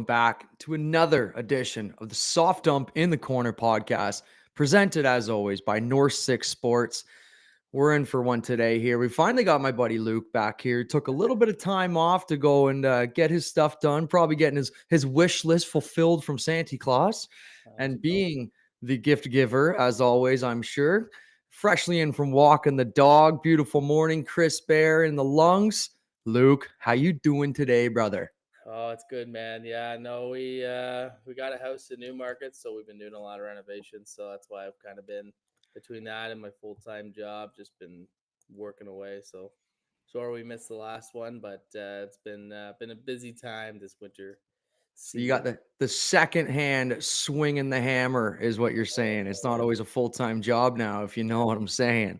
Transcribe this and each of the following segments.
back to another edition of the Soft Dump in the Corner podcast, presented as always by North Six Sports. We're in for one today here. We finally got my buddy Luke back here. Took a little bit of time off to go and get his stuff done, probably getting his wish list fulfilled from Santa Claus. Let's And go. being the gift giver, as always, I'm sure. Freshly in from walking the dog, beautiful morning, crisp air in the lungs. Luke, how you doing today, brother? Oh, it's good, man. Yeah, no, we got a house in Newmarket, so we've been doing a lot of renovations. So that's why I've kind of been between that and my full time job, just been working away. So sorry we missed the last one, but it's been a busy time this winter So you got season. the second hand swinging the hammer is what you're saying. It's not always a full-time job now, if you know what I'm saying.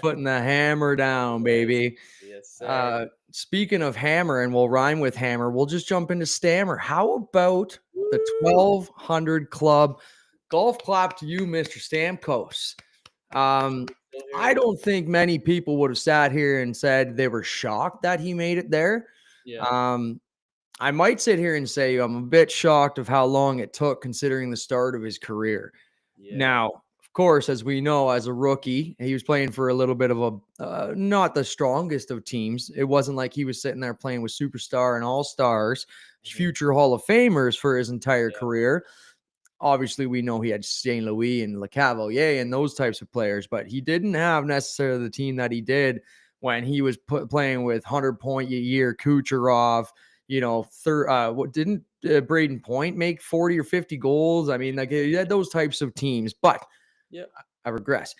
Putting the hammer down, Yes, baby. yes, sir. Speaking of hammer, and we'll rhyme with hammer, we'll just jump into Stammer. How about the Woo! 1200 Club? Golf clap to you, Mr. Stamkos. Still I here? don't think many people would have sat here and said they were shocked that he made it there. Yeah, Um, I might sit here and say I'm a bit shocked of how long it took considering the start of his career. yeah, Now, of course, as we know, as a rookie, he was playing for a little bit of a not the strongest of teams. It wasn't like he was sitting there playing with superstar and all stars, hmm, future Hall of Famers for his entire yeah, career. Obviously, we know he had St. Louis and Le Cavalier and those types of players, but he didn't have necessarily the team that he did when he was playing with 100 point a year Kucherov. What didn't Braden Point make 40 or 50 goals? I mean, like he had those types of teams, but yeah. I regress.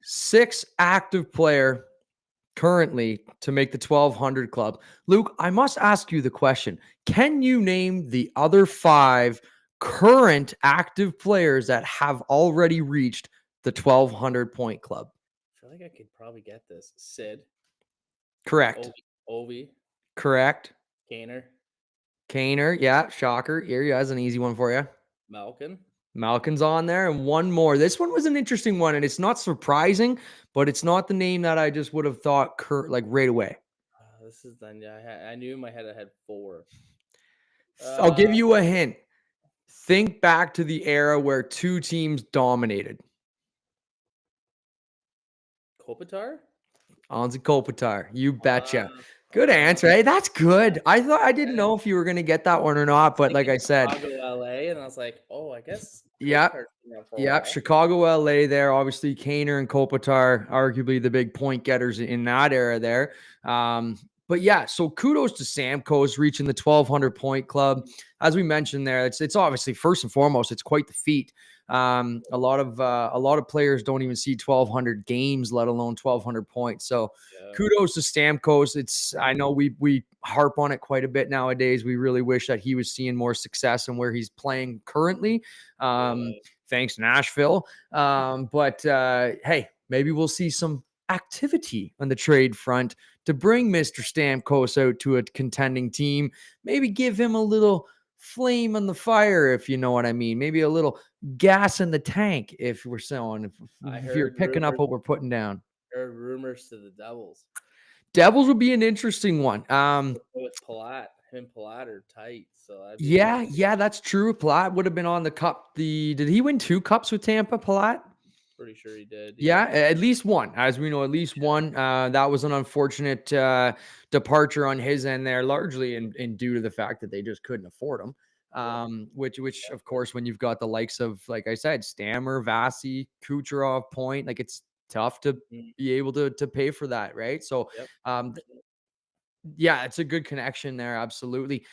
Six active player currently to make the 1200 club. Luke, I must ask you the question. Can you name the other five current active players that have already reached the 1200 point club? I feel like I could probably get this. Sid, Correct. Ovi, Correct. Kaner, Kaner. Yeah. Shocker. Here he has an easy one for you. Malkin. Malkin's on there, and one more. This one was an interesting one, and it's not surprising, but it's not the name that I just would have thought like right away. This is done. Yeah, I knew in my head I had four. I'll give Uh, you a hint. Think back to the era where two teams dominated. Kopitar. Anze Kopitar, you betcha. Good Uh, answer. Hey, that's good. I didn't yeah. know if you were gonna get that one or not, but like Thinking I said, Chicago, LA, and I was like, oh, I guess yep, Kopitar's been around for a yep. while. Chicago, LA. There, obviously, Kaner and Kopitar, arguably the big point getters in that era. There, but yeah. So kudos to Stamkos reaching the 1200 point club. As we mentioned there, it's obviously first and foremost, it's quite the feat. A lot of players don't even see 1200 games, let alone 1200 points. So Yeah, kudos to Stamkos. I know we harp on it quite a bit nowadays. We really wish that he was seeing more success in where he's playing currently. yeah, Thanks Nashville. But hey, maybe we'll see some activity on the trade front to bring Mr. Stamkos out to a contending team. Maybe give him a little flame on the fire, if you know what I mean. Maybe a little gas in the tank, if we're saying, I if you're heard picking up rumors. what we're putting down. Heard rumors to the Devils Devils would be an interesting one. with Palat. Him and Palat are tight, so that'd be Yeah, interesting. yeah, that's true. Palat would have been on the cup. Did he win two cups with Tampa, Palat? Pretty sure he did. Yeah, Yeah, at least one. As we know, at least one. That was an unfortunate departure on his end there, largely in due to the fact that they just couldn't afford him. yeah, Which of course, when you've got the likes of, like I said, Stammer, Vasi, Kucherov, Point, like it's tough to mhm, be able to pay for that, right? So, yep. um, yeah, it's a good connection there. Absolutely.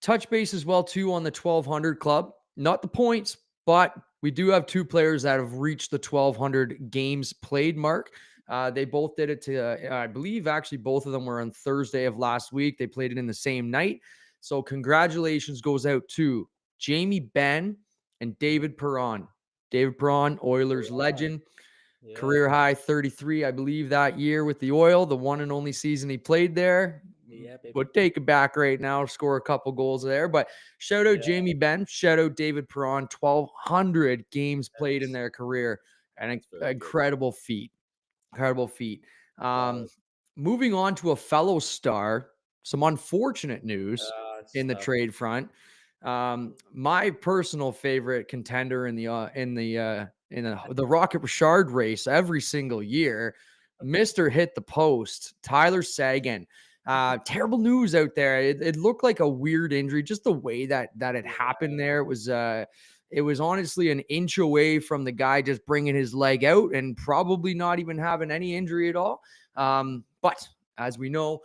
Touch base as well too on the 1200 club. Not the points, but we do have two players that have reached the 1200 games played mark. They both did it to, I believe, actually both of them were on Thursday of last week. They played it in the same night. So congratulations goes out to Jamie Benn and David Perron. David Perron, Oilers Wow. legend, Yeah, career high 33, I believe, that year with the Oil, the one and only season he played there. yeah, baby. Would take it back right now, score a couple goals there. But shout out Yeah, Jamie Benn, shout out David Perron, 1,200 games played in that's their career. An very good. incredible feat. Incredible feat. Solid. Um, Moving on to a fellow star, some unfortunate news. it's in the tough. trade front. My personal favorite contender in the Rocket Richard race every single year, Mister Hit the Post, Tyler Sagan. Terrible news out there. It looked like a weird injury, just the way that it Yeah. happened there. It was honestly an inch away from the guy just bringing his leg out and probably not even having any injury at all. But as we know,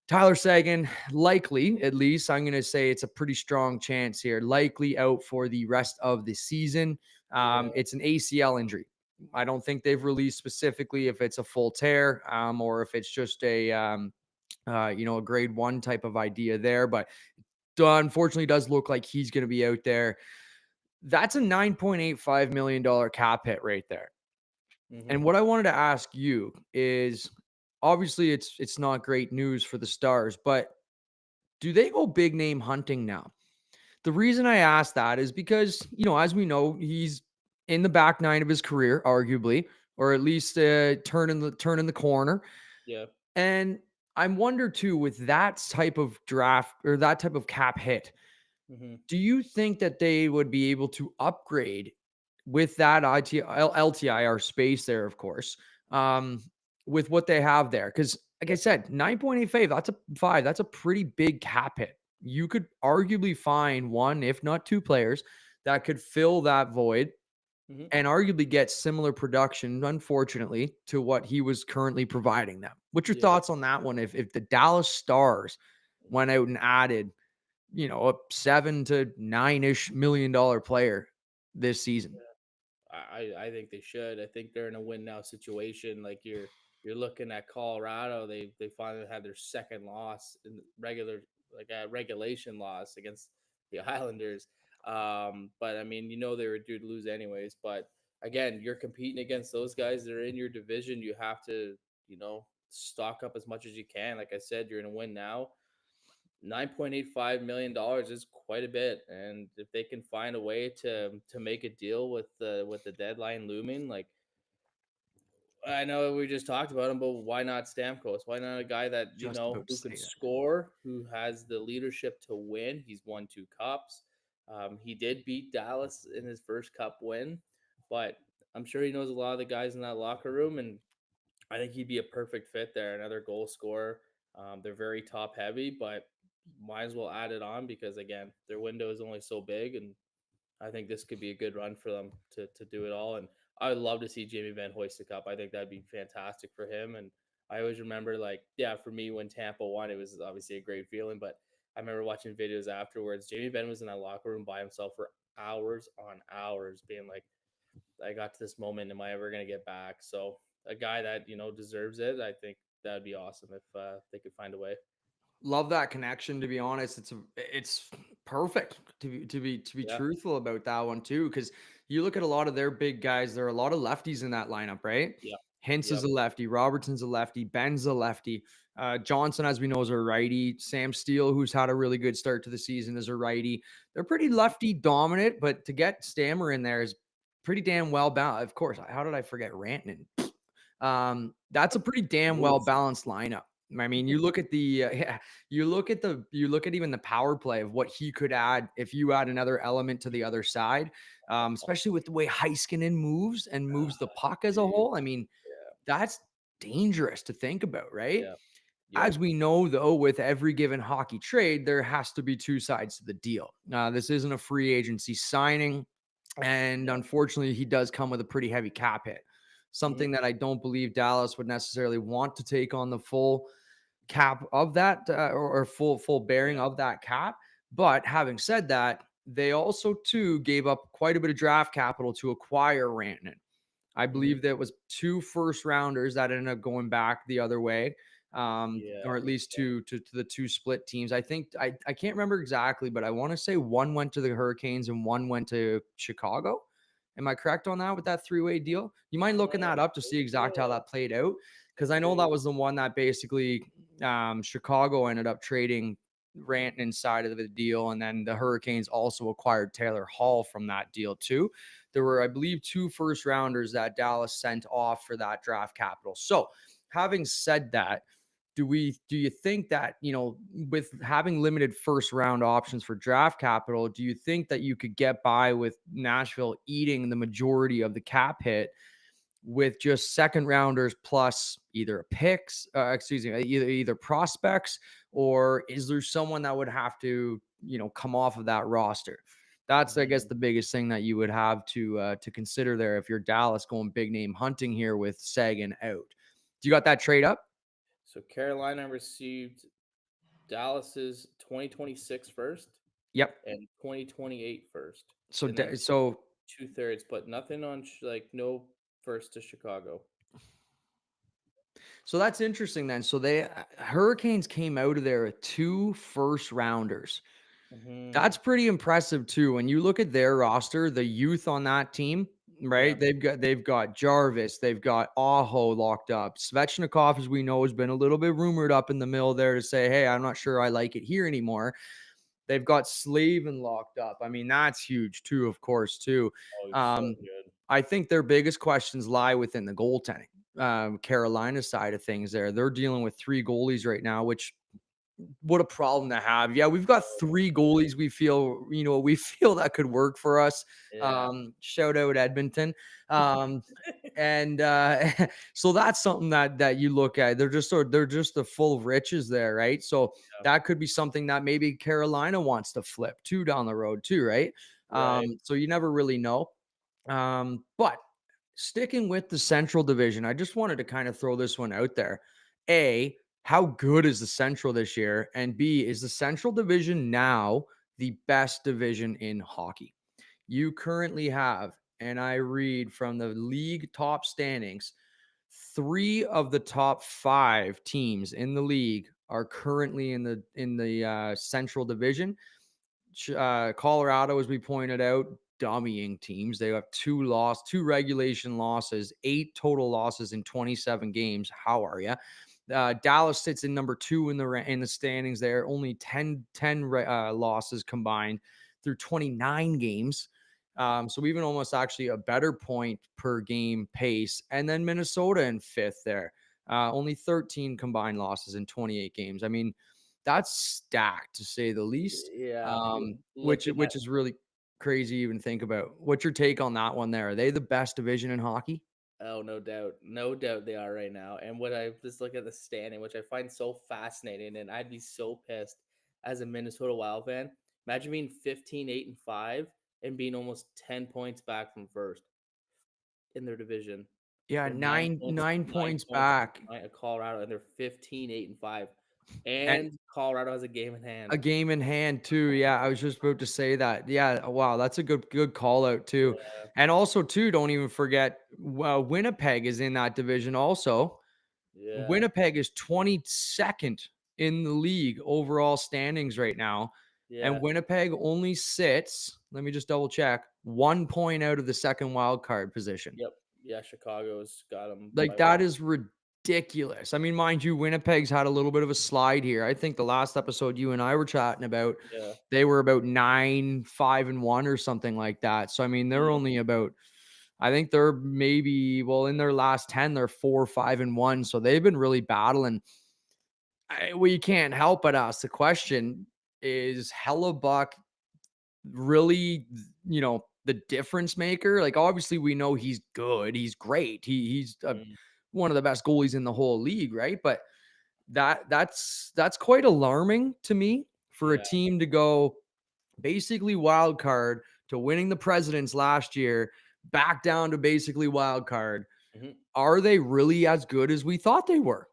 Tyler Sagan, likely, at least, I'm going to say it's a pretty strong chance here, likely out for the rest of the season. Yeah. It's an ACL injury. I don't think they've released specifically if it's a full tear or if it's just a grade one type of idea there. But unfortunately, does look like he's going to be out there. That's a $9.85 million cap hit right there. Hmm. And what I wanted to ask you is obviously it's not great news for the Stars, but do they go big name hunting now? The reason I ask that is because, as we know, he's in the back nine of his career, arguably, or at least turning the corner. Yeah. And I wonder too, with that type of draft or that type of cap hit, Hmm. do you think that they would be able to upgrade with that LTIR space there, of course, um, with what they have there? Because, like I said, 9.85, that's a pretty big cap hit. You could arguably find one, if not two players that could fill that void Hmm. and arguably get similar production, unfortunately, to what he was currently providing them. What's your Yeah. thoughts on that one? If the Dallas Stars went out and added a 7 to 9-ish million dollar player this season. I think they should. I think they're in a win now situation. Like you're looking at Colorado. They finally had their second loss in regular like a regulation loss against the Islanders. But I mean, they were due to lose anyways. But again, you're competing against those guys that are in your division. You have to, stock up as much as you can. Like I said, you're in a win now. $9.85 million is quite a bit, and if they can find a way to make a deal with the deadline looming, like I know we just talked about him, but why not Stamkos? Why not a guy that Just about to who can say that. score, who has the leadership to win? He's won two cups. He did beat Dallas in his first cup win, but I'm sure he knows a lot of the guys in that locker room, and I think he'd be a perfect fit there. Another goal scorer. They're very top heavy, but might as well add it on because again, their window is only so big, and I think this could be a good run for them to do it all. And I would love to see Jamie Benn hoist the cup. I think that'd be fantastic for him. And I always remember, like, yeah, for me when Tampa won, it was obviously a great feeling. But I remember watching videos afterwards. Jamie Benn was in that locker room by himself for hours on hours, being like, I got to this moment. Am I ever going to get back? So a guy that deserves it. I think that'd be awesome if they could find a way. Love that connection. To be honest, it's perfect to be Yeah, truthful about that one too. Because you look at a lot of their big guys, there are a lot of lefties in that lineup, right? yeah, Hintz is yep, a lefty, Robertson's a lefty, Ben's a lefty, Johnson, as we know, is a righty. Sam Steele, who's had a really good start to the season, is a righty. They're pretty lefty dominant, but to get Stammer in there is pretty damn well balanced. Of course, how did I forget Rantanen? That's a pretty damn well Oof. balanced lineup. I mean, you look at the yeah, you look at even the power play of what he could add if you add another element to the other side, especially with the way Heiskanen moves and moves the puck as a Jeez. whole. I mean, Yeah, that's dangerous to think about, right? yeah, yep, As we know, though, with every given hockey trade, there has to be two sides to the deal. This isn't a free agency signing. And yeah. unfortunately, he does come with a pretty heavy cap hit, Mhm. something that I don't believe Dallas would necessarily want to take on the full cap of that or full bearing Yeah. of that cap. But having said that, they also too gave up quite a bit of draft capital to acquire Rantanen. I Mhm. believe that was two first rounders that ended up going back the other way, Yeah. or at least to the two split teams. I think I can't remember exactly, but I want to say one went to the Hurricanes and one went to Chicago. Am I correct on that with that three-way deal? You mind looking I that up to see think exactly how that played out? I Because I know think that was the one that basically Chicago ended up trading Rant inside of the deal, and then the Hurricanes also acquired Taylor Hall from that deal too. There were, I believe, two first rounders that Dallas sent off for that draft capital. So, having said that, do you think that, with having limited first round options for draft capital, do you think that you could get by with Nashville eating the majority of the cap hit with just second rounders plus either picks, excuse me, either prospects, or is there someone that would have to, come off of that roster? That's, I guess, Mhm. the biggest thing that you would have to consider there if you're Dallas going big name hunting here with Sagan out. Do you got that trade up? So Carolina received Dallas's 2026 first Yep. and 2028 first, So and then so two-thirds, but nothing on like no first to Chicago. so that's interesting then. So they Hurricanes came out of there with two first rounders. Hmm. That's pretty impressive too. When you look at their roster, the youth on that team, Yeah. right? They've got Jarvis, they've got Aho locked up. Svechnikov, as we know, has been a little bit rumored up in the middle there to say, hey, I'm not sure I like it here anymore. They've got Slavin locked up. I mean, that's huge too, of course, too. Oh, he's so Um, good. I think their biggest questions lie within the goaltending. Carolina side of things there. They're dealing with three goalies right now, which what a problem to have. Yeah, we've got Oh, three goalies we feel, we feel that could work for us. yeah. Shout out Edmonton. Um, and so that's something that you look at. They're just the full of riches there, right? So Yeah. that could be something that maybe Carolina wants to flip too down the road too, right? Right. So you never really know. But sticking with the Central Division, I just wanted to kind of throw this one out there. A, how good is the Central this year? And B, is the Central Division now the best division in hockey? You currently have, and I read from the league top standings, three of the top five teams in the league are currently in the Central Division. Colorado, as we pointed out, dummying teams. They have two regulation losses, eight total losses in 27 games. How are you? Dallas sits in number two in the standings there, only 10 losses combined through 29 games. So even almost actually a better point per game pace. And then Minnesota in fifth there, only 13 combined losses in 28 games. I mean, that's stacked to say the least. Yeah. Which Looking which is really crazy to even think about. What's your take on that one there? Are they the best division in hockey? Oh, no doubt. No doubt they are right now. And what I just look at the standing, which I find so fascinating, and I'd be so pissed as a Minnesota Wild fan. Imagine being 15, 8, and 5 and being almost 10 points back from first in their division. Yeah, They're nine nine nine points points back. behind Colorado, and they're 15, 8, and 5. And And Colorado has a game in hand. a game in hand too. Yeah, I was just about to say that. Yeah, wow, that's a good call out too. Yeah. And also too, don't even forget, well, Winnipeg is in that division also. Yeah. Winnipeg is 22nd in the league overall standings right now. And Yeah. Winnipeg only sits, let me just double check, 1 point out of the second wild card position. Yep. Yeah, Chicago's got them Like by 1. that is ridiculous. I mean, mind you, Winnipeg's had a little bit of a slide here. I think the last episode you and I were chatting about, Yeah. they were about 9-5-1 or something like that. So I mean, they're Mhm. only about, I think they're maybe, well, in their last 10, they're 4-5-1. So they've been really battling. We can't help but ask the question, is Hellebuck really, the difference maker? Like, obviously, we know he's good. He's great. He's Mm. one of the best goalies in the whole league, right? But that's quite alarming to me for a Yeah. team to go basically wild card to winning the Presidents last year, back down to basically wild card. Mhm. Are they really as good as we thought they were?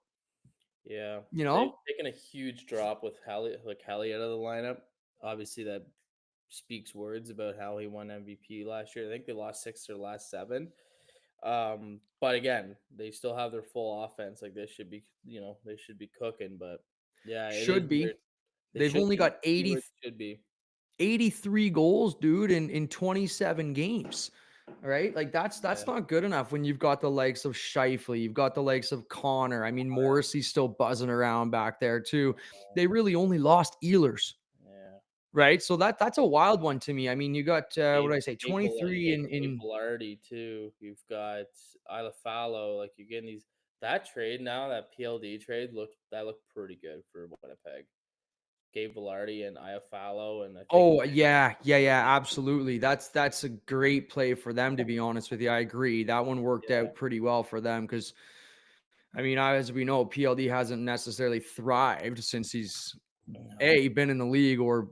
Yeah. You They've know, taken a huge drop with Hallie out of the lineup. Obviously, that speaks words about how he won MVP last year. I think they lost 6 or last 7. But again, they still have their full offense. Like they should be, they should be cooking. But yeah, it is should weird. be. They They've should only be. got Keyword should be. 83 goals, dude, in 27 games. All right. Like that's Yeah. not good enough when you've got the likes of Shifley, you've got the likes of Connor. I mean, Morrissey's still buzzing around back there too. They really only lost Ehlers, Yeah. right? So that's a wild one to me. I mean, you got what Gabe, did I say, 23 in Gabe Velarde too. You've got Isla Fallow. Like you're getting these. That trade now, that PLD trade looked pretty good for Winnipeg. Gabe Velarde and Iafallo, and I think Oh, yeah. Yeah, yeah, absolutely. That's a great play for them, to be honest with you. I agree. That one worked yeah, out pretty well for them because, I mean, as we know, PLD hasn't necessarily thrived since he's no, A, been in the league, or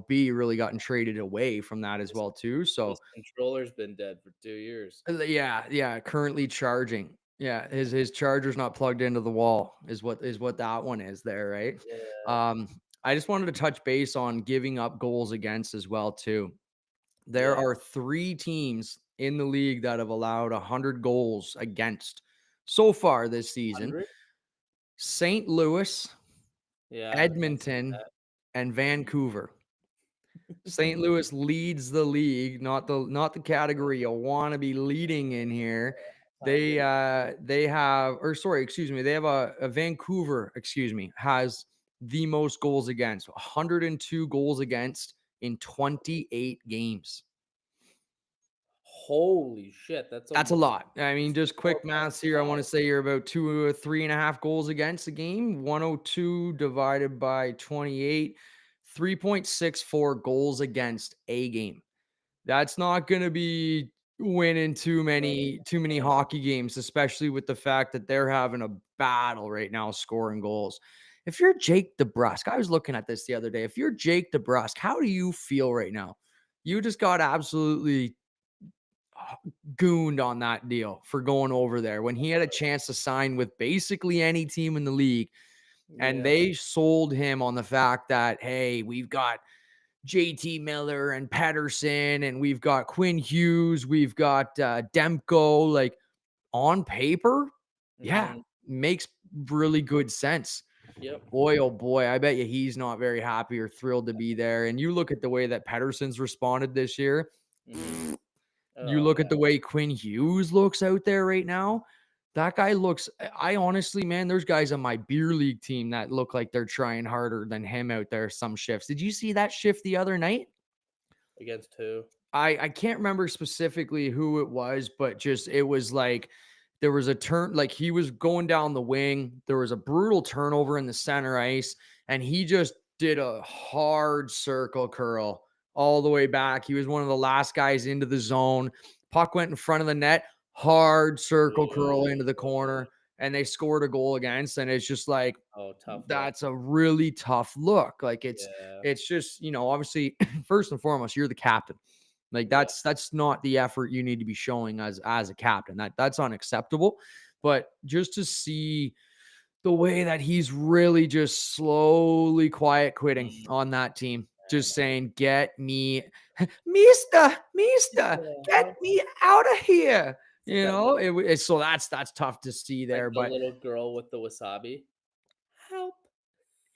B, really gotten traded away from that as his well too. So, his controller's been dead for 2 years. yeah, yeah, currently charging. Yeah, his charger's not plugged into the wall is what that one is there, right? Yeah, Um, I just wanted to touch base on giving up goals against as well too. There yeah, are 3 teams in the league that have allowed 100 goals against so far this season: 100? St. Louis, Yeah, I see Edmonton, that. and Vancouver. St. Louis leads the league, not the category you want to be leading in here. Not good. They have, or sorry, excuse me, they have a Vancouver, excuse me, has the most goals against, 102 goals against in 28 games. Holy shit, that's That's a almost lot. I mean, just 4 quick points maths a here. I want to night. say you're about 2 or 3.5 goals against a game. 102 divided by 28, 3.64 goals against a game. That's not going to be winning too many hockey games, especially with the fact that they're having a battle right now scoring goals. If you're Jake DeBrusk, I was looking at this the other day. If you're Jake DeBrusk, how do you feel right now? You just got absolutely gooned on that deal for going over there when he had a chance to sign with basically any team in the league. And Yeah. they sold him on the fact that, hey, we've got JT Miller and Pedersen, and we've got Quinn Hughes, we've got Demko. Like, on paper, yeah, Mhm. makes really good sense. Yep. Boy, oh boy, I bet you he's not very happy or thrilled to be there. And you look at the way that Pedersen's responded this year. Mhm. You Oh, look at yeah. the way Quinn Hughes looks out there right now. That guy looks, I honestly, man, there's guys on my beer league team that look like they're trying harder than him out there some shifts. Did you see that shift the other night? Against who? I can't remember specifically who it was, but just it was like there was a turn, like he was going down the wing. There was a brutal turnover in the center ice, and he just did a hard circle curl all the way back. He was one of the last guys into the zone. Puck went in front of the net, hard circle curl into the corner, and they scored a goal against. And it's just like, Oh, tough luck. that's a really tough look. Like Yeah. it's just, obviously, first and foremost, you're the captain. Like Yeah. that's not the effort you need to be showing as a captain. That's unacceptable. But just to see the way that he's really just slowly quiet quitting Mm, on that team, I just know. saying, "Get me, Mister, Yeah, get help. me out of here." It's like that So that's tough to see like there. the But little girl with the wasabi. Help.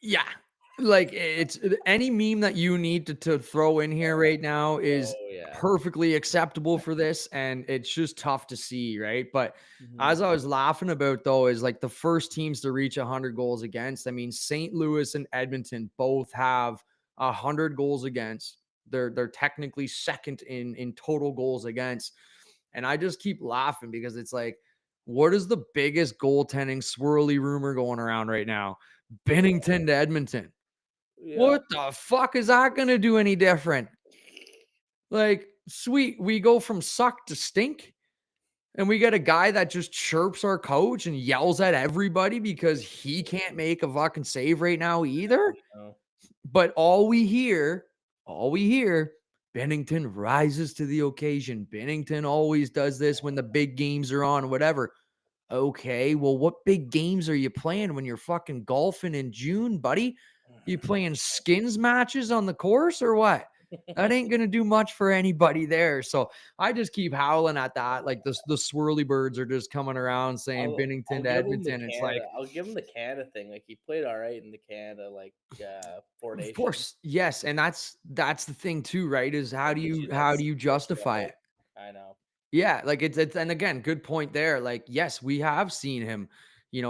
yeah. Like, it's any meme that you need to throw in here right now is Oh, yeah. perfectly acceptable for this, and it's just tough to see, right? But Mhm. as I was laughing about, though, is like the first teams to reach 100 goals against. I mean, St. Louis and Edmonton both have 100 goals against. They're technically second in total goals against. And I just keep laughing because it's like, what is the biggest goaltending swirly rumor going around right now? Bennington to Edmonton. Yeah. What the fuck is that gonna do any different? Like, sweet, we go from suck to stink, and we get a guy that just chirps our coach and yells at everybody because he can't make a fucking save right now either. No. But all we hear, Bennington rises to the occasion. Bennington always does this when the big games are on, whatever. Okay, well, what big games are you playing when you're fucking golfing in June, buddy? You playing skins matches on the course or what? That ain't gonna do much for anybody there. So I just keep howling at that. Like the swirly birds are just coming around saying I'll Bennington to give him the Edmonton. It's like, Canada. I'll give him the Canada thing. Like he played all right in the Canada, like 4 of Nations. course, yes, and that's the thing too, right? Is how That do gives you you that how do you stink justify right. it? I know. Yeah, like it's and again, good point there. Like, yes, we have seen him,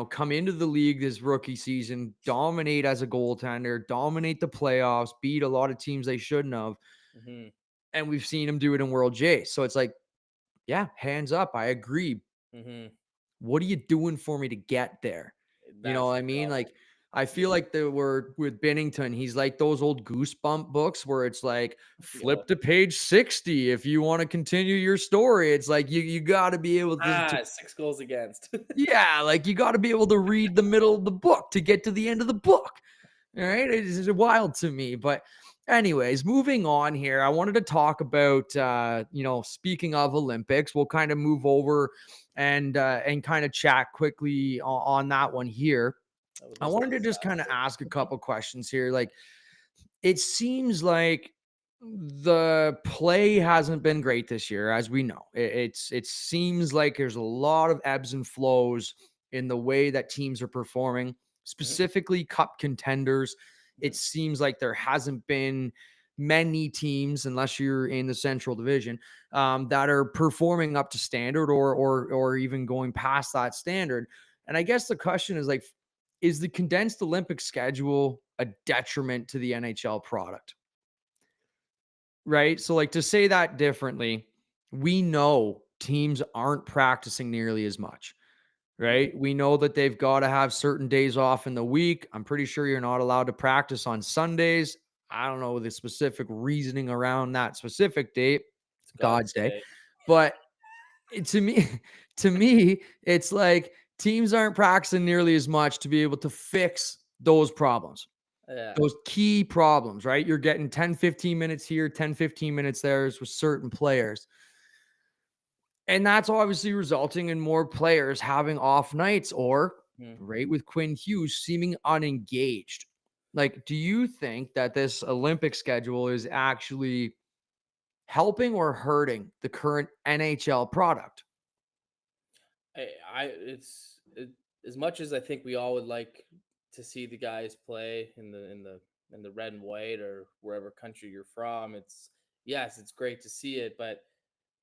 come into the league this rookie season, dominate as a goaltender, dominate the playoffs, beat a lot of teams they shouldn't have, Mhm. and we've seen him do it in World J. So it's like, yeah, hands up. I agree. Mhm. what are you doing for me to get there? You know That's what the I mean? problem. Like, I feel Yeah. like there were with Bennington, he's like those old Goosebump books where it's like Yeah. flip to page 60 if you want to continue your story. It's like you got to be able to 6 goals against. yeah, like you got to be able to read the middle of the book to get to the end of the book. All right. It is wild to me. But, anyways, moving on here, I wanted to talk about, speaking of Olympics, we'll kind of move over and kind of chat quickly on that one here. I would I love to wanted to just kind of discuss. ask a couple questions here. Like, it seems like the play hasn't been great this year, as we know. It seems like there's a lot of ebbs and flows in the way that teams are performing, Mhm, specifically cup contenders. It mhm, seems like there hasn't been many teams, unless you're in the Central Division, that are performing up to standard or even going past that standard. And I guess the question is like, is the condensed Olympic schedule a detriment to the NHL product? Right? So, like, to say that differently, we know teams aren't practicing nearly as much, mhm. right? We know that they've got to have certain days off in the week. I'm pretty sure you're not allowed to practice on Sundays. I don't know the specific reasoning around that specific date, It's God's God's day, day. but to me, to me, it's like teams aren't practicing nearly as much to be able to fix those problems, Yeah. those key problems, right? You're getting 10, 15 minutes here, 10, 15 minutes there with certain players. And that's obviously resulting in more players having off nights or, Mhm. right, with Quinn Hughes seeming unengaged. Like, do you think that this Olympic schedule is actually helping or hurting the current NHL product? As much as I think we all would like to see the guys play in the red and white or wherever country you're from. It's yes, it's great to see it, but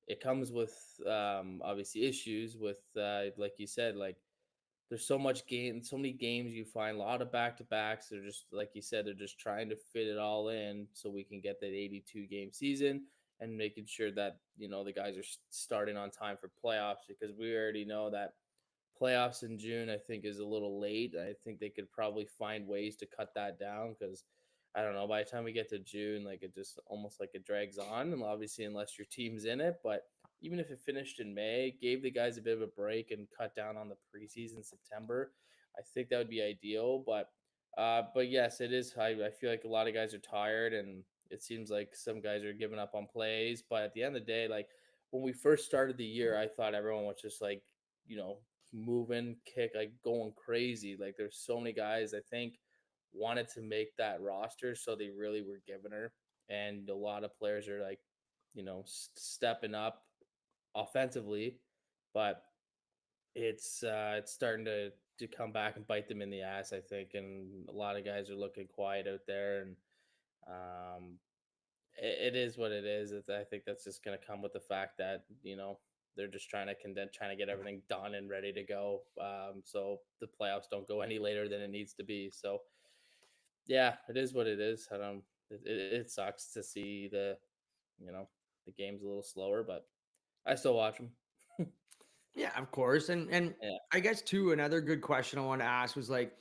it comes with obviously issues with like you said, like there's so many games you find, a lot of back to backs. They're just like you said, they're just trying to fit it all in so we can get that 82 game season and making sure that the guys are starting on time for playoffs because we already know that playoffs in June, I think, is a little late. I think they could probably find ways to cut that down because I don't know. By the time we get to June, like it just almost like it drags on, and obviously, unless your team's in it, but even if it finished in May, gave the guys a bit of a break and cut down on the preseason September, I think that would be ideal. But yes, it is. I feel like a lot of guys are tired, and it seems like some guys are giving up on plays. But at the end of the day, like when we first started the year, I thought everyone was just like you know moving, kick, like going crazy. Like there's so many guys I think wanted to make that roster, so they really were giving her. And a lot of players are like, stepping up offensively, but it's starting to come back and bite them in the ass, I think. And a lot of guys are looking quiet out there, and um, it is what it is. I think that's just going to come with the fact that they're just trying to condense, trying to get everything done and ready to go. So the playoffs don't go any later than it needs to be. So yeah, it is what it is. I don't. It sucks to see the game's a little slower, but I still watch them. Yeah, of course. And Yeah, I guess too, another good question I wanted to ask was like,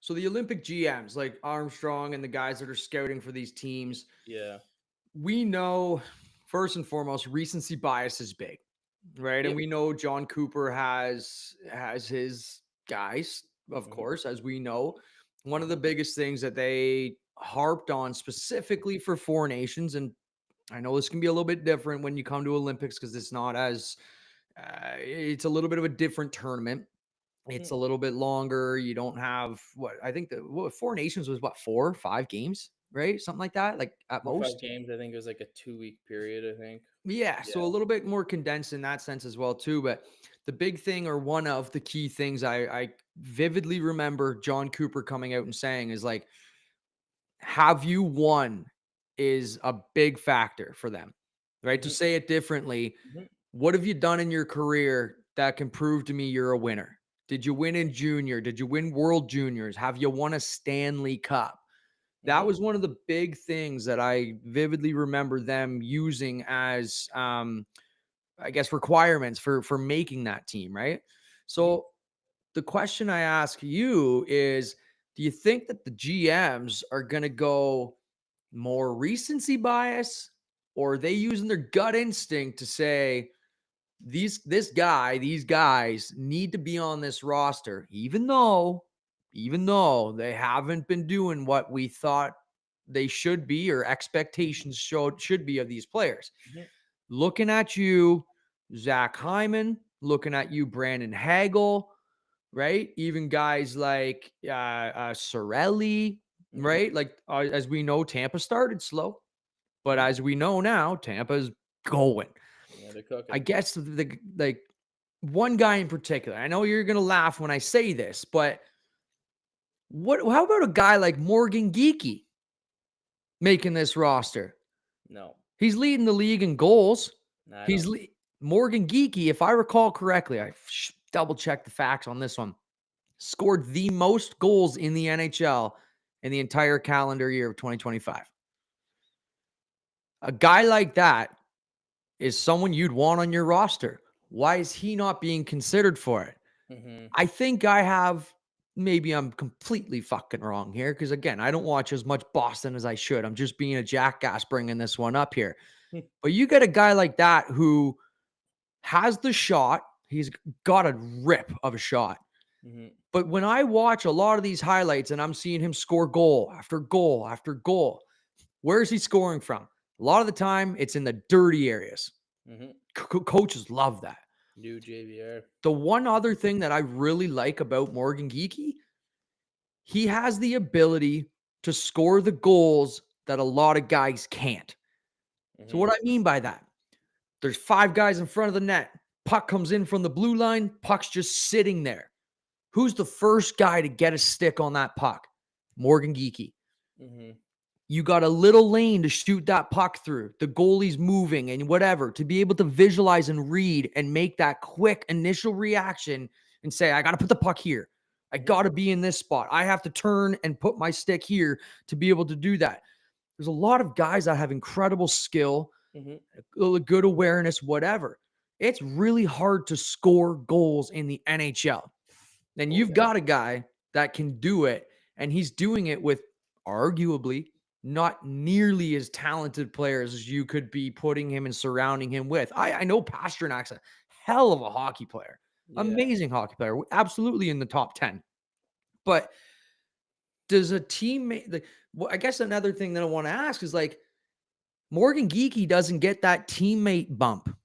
so the Olympic GMs, like Armstrong and the guys that are scouting for these teams, yeah, we know first and foremost, recency bias is big, right? And yep, we know John Cooper has his guys, of hmm, course, as we know. One of the hmm, biggest things that they harped on specifically for four nations, and I know this can be a little bit different when you come to Olympics because it's not as it's a little bit of a different tournament. It's hmm. a little bit longer. You don't have what I think the Four Nations was what 4 or 5 games, right? Something like that, like at 4 or 5 most. games. I think it was like a 2 week period. I think. Yeah, Yeah, so a little bit more condensed in that sense as well too. But the big thing, or one of the key things, I vividly remember John Cooper coming out and saying is like, "Have you won?" is a big factor for them, right? To hmm, say it differently, hmm, what have you done in your career that can prove to me you're a winner? Did you win in junior? Did you win World Juniors? Have you won a Stanley Cup? That hmm. was one of the big things that I vividly remember them using as, I guess, requirements for making that team, right? Mhm. So the question I ask you is, do you think that the GMs are going to go more recency bias, or are they using their gut instinct to say these guys need to be on this roster, even though they haven't been doing what we thought they should be or expectations should be of these players. Mhm. Looking at you, Zach Hyman, looking at you, Brandon Hagel, right? Even guys like Sorelli, Mhm. right? Like as we know, Tampa started slow, but Mhm. as we know now, Tampa's going. Yeah, they're I cooking. guess the like one guy in particular. I know you're gonna laugh when I say this, but what? How about a guy like Morgan Geeky making this roster? No, He's leading the league in goals. I He's don't. le- Morgan Geeky, if I recall correctly, I double checked the facts on this one. Scored the most goals in the NHL in the entire calendar year of 2025. A guy like that is someone you'd want on your roster. Why is he not being considered for it? Mhm. I think I have, maybe I'm completely fucking wrong here because, again, I don't watch as much Boston as I should. I'm just being a jackass bringing this one up here. But you get a guy like that who has the shot, he's got a rip of a shot. Mhm. But when I watch a lot of these highlights and I'm seeing him score goal after goal after goal, where is he scoring from? A lot of the time, it's in the dirty areas. Mhm. Coaches love that. New JVR. The one other thing that I really like about Morgan Geeky, he has the ability to score the goals that a lot of guys can't. So, Mhm. what I mean by that, there's 5 guys in front of the net. Puck comes in from the blue line, puck's just sitting there. Who's the first guy to get a stick on that puck? Morgan Geeky. Mhm. You got a little lane to shoot that puck through. The goalie's moving and whatever, to be able to visualize and read and make that quick initial reaction and say, I got to put the puck here. I Mhm. got to be in this spot. I have to turn and put my stick here to be able to do that. There's a lot of guys that have incredible skill, Mhm. good awareness, whatever. It's really hard to score goals in the NHL. And Oh you've yeah. got a guy that can do it, and he's doing it with arguably not nearly as talented players as you could be putting him and surrounding him with. I know Pasternak's a hell of a hockey player, Yeah. amazing hockey player, absolutely in the top 10. But does a teammate, like, well, I guess another thing that I want to ask is like, Morgan Geeky doesn't get that teammate bump,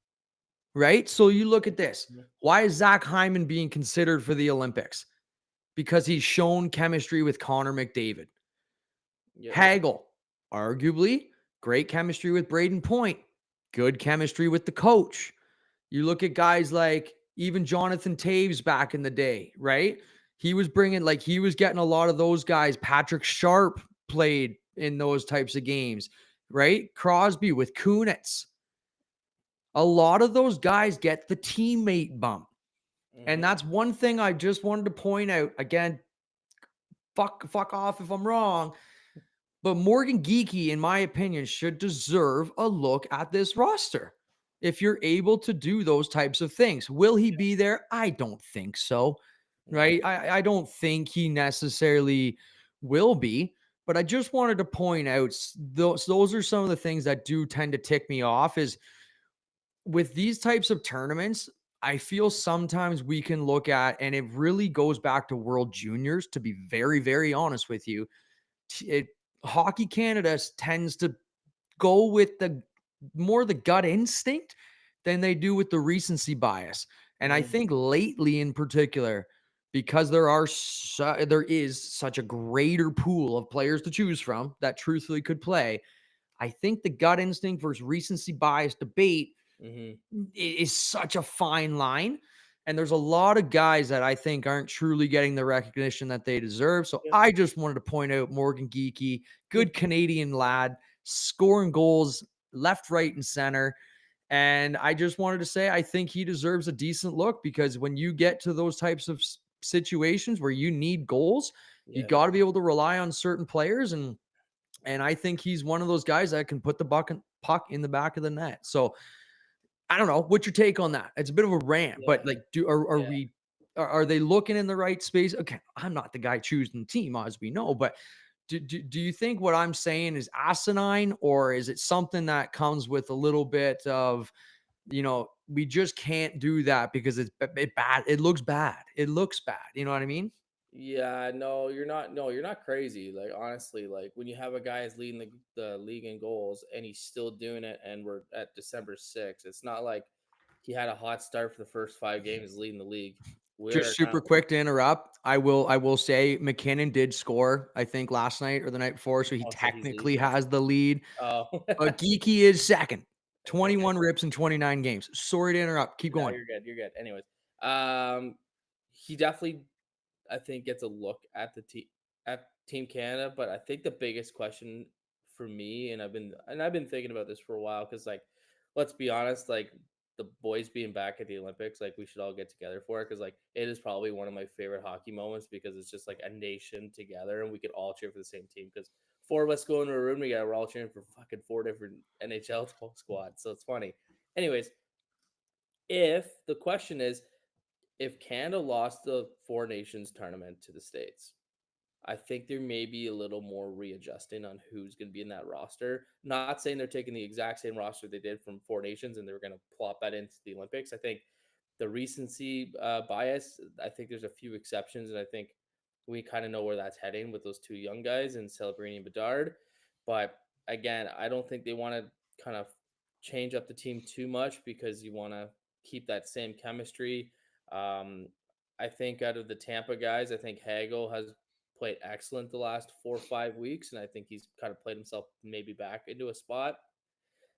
right? So you look at this. Mhm. Why is Zach Hyman being considered for the Olympics? Because he's shown chemistry with Connor McDavid. Yep. Hagel, arguably, great chemistry with Braden Point, good chemistry with the coach. You look at guys like even Jonathan Taves back in the day, right? He was he was getting a lot of those guys. Patrick Sharp played in those types of games, right? Crosby with Kunitz. A lot of those guys get the teammate bump. And Mhm. that's one thing I just wanted to point out. Again, fuck off if I'm wrong. But Morgan Geeky, in my opinion, should deserve a look at this roster. If you're able to do those types of things, will he be there? I don't think so. No. Right? I don't think he necessarily will be. But I just wanted to point out those are some of the things that do tend to tick me off. Is with these types of tournaments, I feel sometimes we can look at, and it really goes back to World Juniors, to be very, very honest with you. It, Hockey Canada tends to go with the gut instinct than they do with the recency bias. And I Mhm. think lately in particular, because there is such a greater pool of players to choose from that truthfully could play, I think the gut instinct versus recency bias debate Mhm. is such a fine line. And there's a lot of guys that I think aren't truly getting the recognition that they deserve. So Yep. I just wanted to point out Morgan Geeky, good Canadian lad, scoring goals left, right, and center. And I just wanted to say I think he deserves a decent look, because when you get to those types of situations where you need goals, you Yeah. got to be able to rely on certain players. And I think he's one of those guys that can put the puck in the back of the net. So I don't know. What's your take on that? It's a bit of a rant, but Yeah. like, are Yeah. we? are they looking in the right space? Okay, I'm not the guy choosing the team, as we know, but do you think what I'm saying is asinine, or is it something that comes with a little bit of, we just can't do that because it bad. It looks bad. It looks bad. You know what I mean? Yeah, no, you're not. No, you're not crazy. Like honestly, like when you have a guy who's leading the league in goals and he's still doing it, and we're at December 6th. It's not like he had a hot start for the first 5 games leading the league. Just We're now. super quick to interrupt. I will say McKinnon did score, I think, last night or the night before, so he Oh, so he's technically leading. has the lead. Oh, But Geeky is second. 21 rips in 29 games. Sorry to interrupt. Keep no, going. you're good. You're good. Anyways, um, he definitely I think gets a look at the team at Team Canada, but I think the biggest question for me, and I've been thinking about this for a while, because like, let's be honest, like the boys being back at the Olympics, like we should all get together for it, because like it is probably one of my favorite hockey moments, because it's just like a nation together and we could all cheer for the same team, because four of us go into a room together, we're all cheering for fucking four different NHL squads, so it's funny. Anyways, if the question is, if Canada lost the Four Nations tournament to the States, I think there may be a little more readjusting on who's going to be in that roster. Not saying they're taking the exact same roster they did from Four Nations and they're going to plop that into the Olympics. I think the recency bias, I think there's a few exceptions, and I think we kind of know where that's heading with those two young guys in Celebrini and Bedard. But again, I don't think they want to kind of change up the team too much, because you want to keep that same chemistry. Um, I think out of the Tampa guys, I think Hagel has played excellent the last 4 or 5 weeks, and I think he's kind of played himself maybe back into a spot.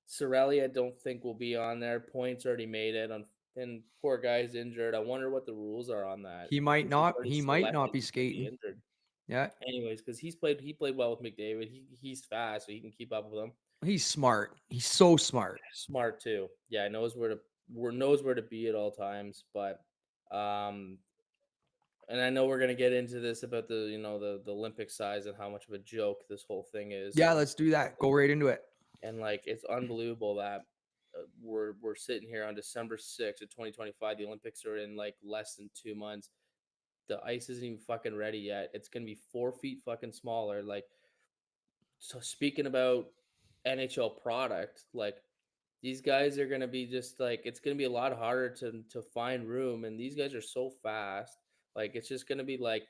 Sorelli, I don't think will be on there. Points already made it on, and poor guy's injured. I wonder what the rules are on that, He might because they've not. already He might not selected be he's going to be skating. injured. Yeah. Anyways, because he played well with McDavid. He's fast, so he can keep up with him. He's smart. He's so smart. Smart too. Yeah, knows where to be at all times. But um, and I know we're gonna get into this about the Olympic size and how much of a joke this whole thing is. Yeah, let's do that. Go right into it. And like it's unbelievable that we're sitting here on December 6th of 2025. The Olympics are in like less than 2 months. The ice isn't even fucking ready yet. It's gonna be 4 feet fucking smaller. Like, so speaking about NHL product, like these guys are gonna be just like, it's gonna be a lot harder to find room, and these guys are so fast. Like it's just gonna be like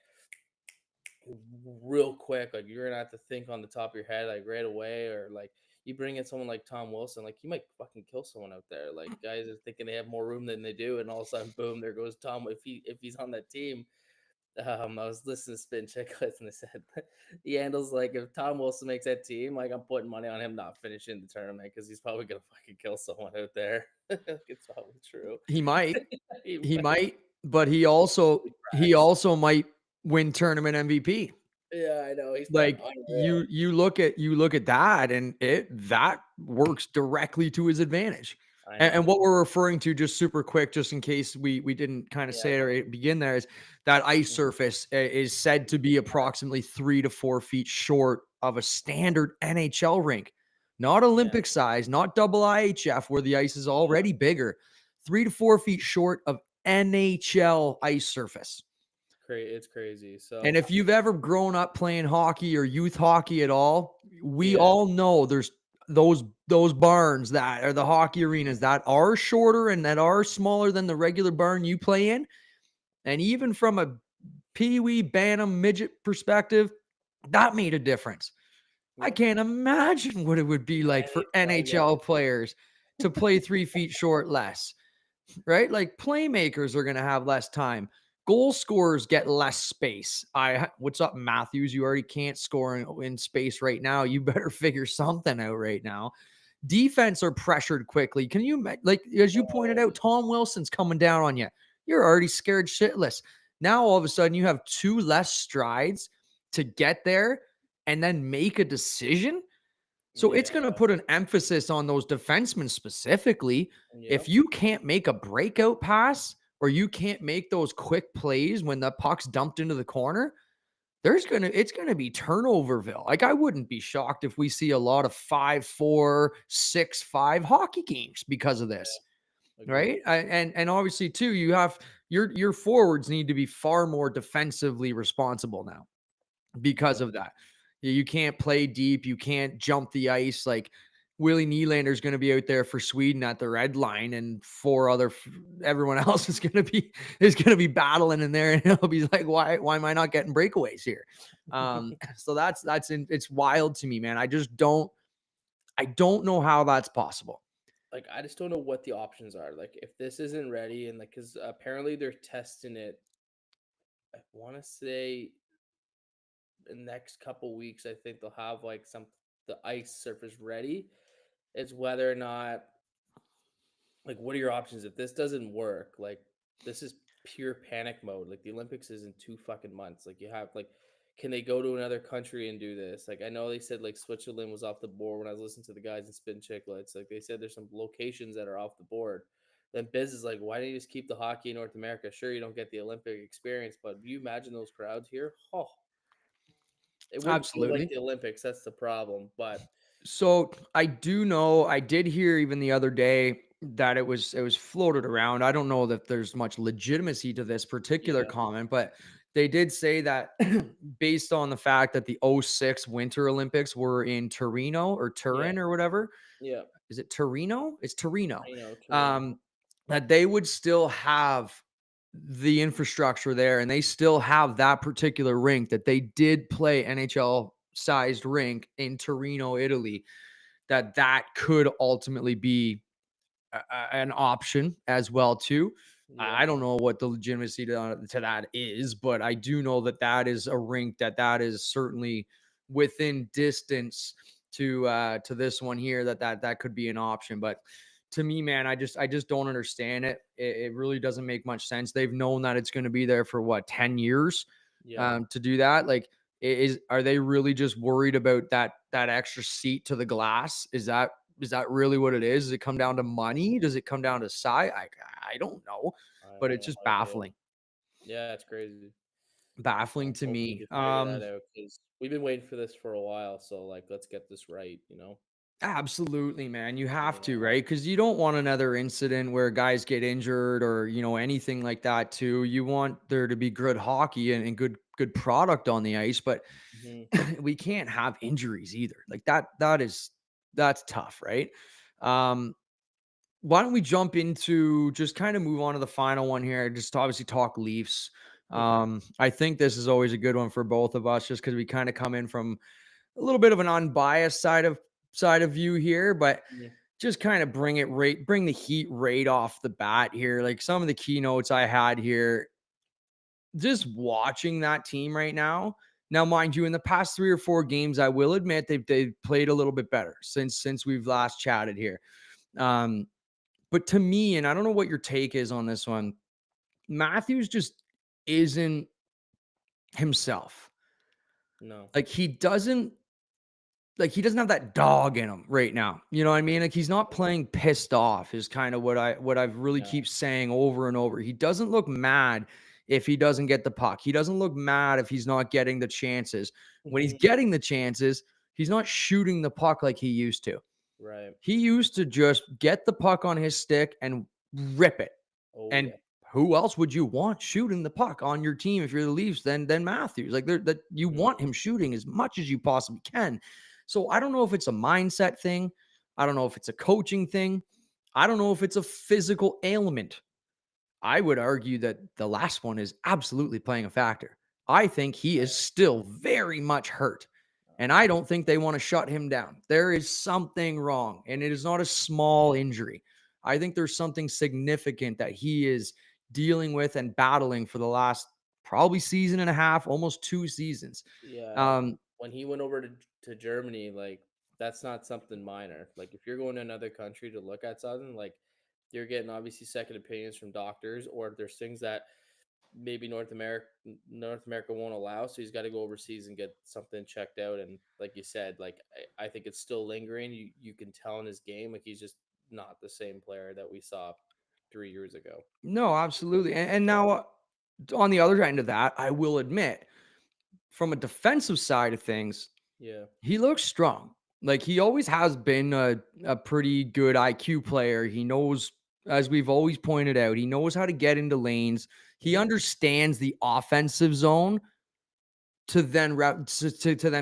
real quick. Like you're gonna have to think on the top of your head, like right away, or like you bring in someone like Tom Wilson, like he might fucking kill someone out there. Like guys are thinking they have more room than they do, and all of a sudden, boom, there goes Tom. If he's on that team, I was listening to Spin Chicklets, and they said Yandel's like, if Tom Wilson makes that team, like I'm putting money on him not finishing the tournament, because he's probably gonna fucking kill someone out there. It's probably true. He might. He He might might. But he also be he cracks. also might win tournament MVP. Yeah, I know. He's been Like unreal. you look at that, and that works directly to his advantage. I And know. what we're referring to, just super quick, just in case we didn't kind of Yeah. say it or begin there, is that ice Mhm. surface is said to be approximately 3 to 4 feet short of a standard NHL rink, not Yeah. Olympic size, not double IHF where the ice is Yeah. already bigger. 3 to 4 feet short of NHL ice surface. It's crazy. And So if you've ever grown up playing hockey or youth hockey at all, we yeah. all know there's those barns that are the hockey arenas that are shorter and that are smaller than the regular barn you play in. And even from a pee-wee bantam midget perspective, that made a difference. I Yeah. can't imagine what it would be like for NHL NHL players to play 3 feet short less, right? Like playmakers are going to have less time. Goal scorers get less space. What's up, Matthews? You already can't score in space right now. You better figure something out right now. Defense are pressured quickly. Can you, like, as you pointed Oh, out, Tom Wilson's coming down on you. You're already scared shitless. Now all of a sudden you have two less strides to get there and then make a decision. So it's yeah. going to put an emphasis on those defensemen specifically. If Yep. you can't make a breakout pass or you can't make those quick plays when the puck's dumped into the corner, it's gonna be turnoverville. Like I wouldn't be shocked if we see a lot of 5-4, 6-5 hockey games because of this. Agreed. right? And obviously too, you have your forwards need to be far more defensively responsible now because Yeah. of that. You can't play deep. You can't jump the ice. Like Willie Nylander's going to be out there for Sweden at the red line, and everyone else is going to be battling in there, and he'll be like, why am I not getting breakaways here? So it's wild to me, man. I don't know how that's possible. Like I just don't know what the options are. Like if this isn't ready, and like because apparently they're testing it. I want to say the next couple weeks. I think they'll have like some the ice surface ready. It's whether or not like what are your options if this doesn't work? Like this is pure panic mode. Like the Olympics is in 2 fucking months. Like you have like can they go to another country and do this? Like I know they said like Switzerland was off the board when I was listening to the guys in Spin Chicklets. Like they said there's some locations that are off the board. Then Biz is like, why don't you just keep the hockey in North America? Sure, you don't get the Olympic experience, but you imagine those crowds here? Oh, it wouldn't feel like Absolutely. the Olympics. That's the problem. But So I do know I did hear even the other day that it was floated around. I don't know that there's much legitimacy to this particular yeah, comment, but they did say that based on the fact that the '06 Winter Olympics were in Torino or yeah, Turin or whatever. yeah. Is it Torino? It's Torino. I know, Torino. Um, that they would still have the infrastructure there, and they still have that particular rink that they did play NHL sized rink in Torino, Italy, that could ultimately be an option as well too. Yeah, I don't know what the legitimacy to that is, but I do know that is a rink that is certainly within distance to this one here that could be an option. But to me, man, I just don't understand it. It really doesn't make much sense. They've known that it's going to be there for what 10 years yeah. to do that. Like, are they really just worried about that extra seat to the glass? Is that really what it is? Does it come down to money? Does it come down to size? I don't know, I but don't it's know just either. baffling, Yeah, it's crazy. baffling to Hopefully we me. can figure that out because we've been waiting for this for a while. So like, let's get this right. You know. Absolutely, man. You have to, Yeah. right? Because you don't want another incident where guys get injured or anything like that too. You want there to be good hockey and good product on the ice, but Hmm. we can't have injuries either. Like that's tough, right? Um, why don't we jump into just kind of move on to the final one here? Just obviously talk Leafs. Hmm. I think this is always a good one for both of us, just because we kind of come in from a little bit of an unbiased side of view here, but Hmm. just kind of bring the heat right off the bat here. Like some of the keynotes I had here, just watching that team right now. Now, mind you, in the past 3 or 4 games, I will admit they've played a little bit better since we've last chatted here. Um, but to me, and I don't know what your take is on this one, Matthews just isn't himself. No. Like he doesn't have that dog in him right now. You know what I mean? Like he's not playing pissed off is kind of what I've really No. keep saying over and over. He doesn't look mad if he doesn't get the puck. He doesn't look mad if he's not getting the chances. When he's Hmm. getting the chances, he's not shooting the puck like he used to. Right. He used to just get the puck on his stick and rip it. Oh And yeah. who else would you want shooting the puck on your team if you're the Leafs than Matthews? Like that you Hmm. want him shooting as much as you possibly can. So I don't know if it's a mindset thing. I don't know if it's a coaching thing. I don't know if it's a physical ailment. I would argue that the last one is absolutely playing a factor. I think he is still very much hurt. And I don't think they want to shut him down. There is something wrong, and it is not a small injury. I think there's something significant that he is dealing with and battling for the last probably season and a half, almost 2 seasons. Yeah. Um, When he went over to Germany, like that's not something minor. Like if you're going to another country to look at something, like you're getting obviously second opinions from doctors, or there's things that maybe North America won't allow. So he's got to go overseas and get something checked out. And like you said, like I think it's still lingering. You can tell in his game, like he's just not the same player that we saw 3 years ago. no, absolutely. And now on the other end of that, I will admit, from a defensive side of things, Yeah. he looks strong. Like he always has been a pretty good IQ player. He knows as we've always pointed out. He knows how to get into lanes. He Mhm. understands the offensive zone to then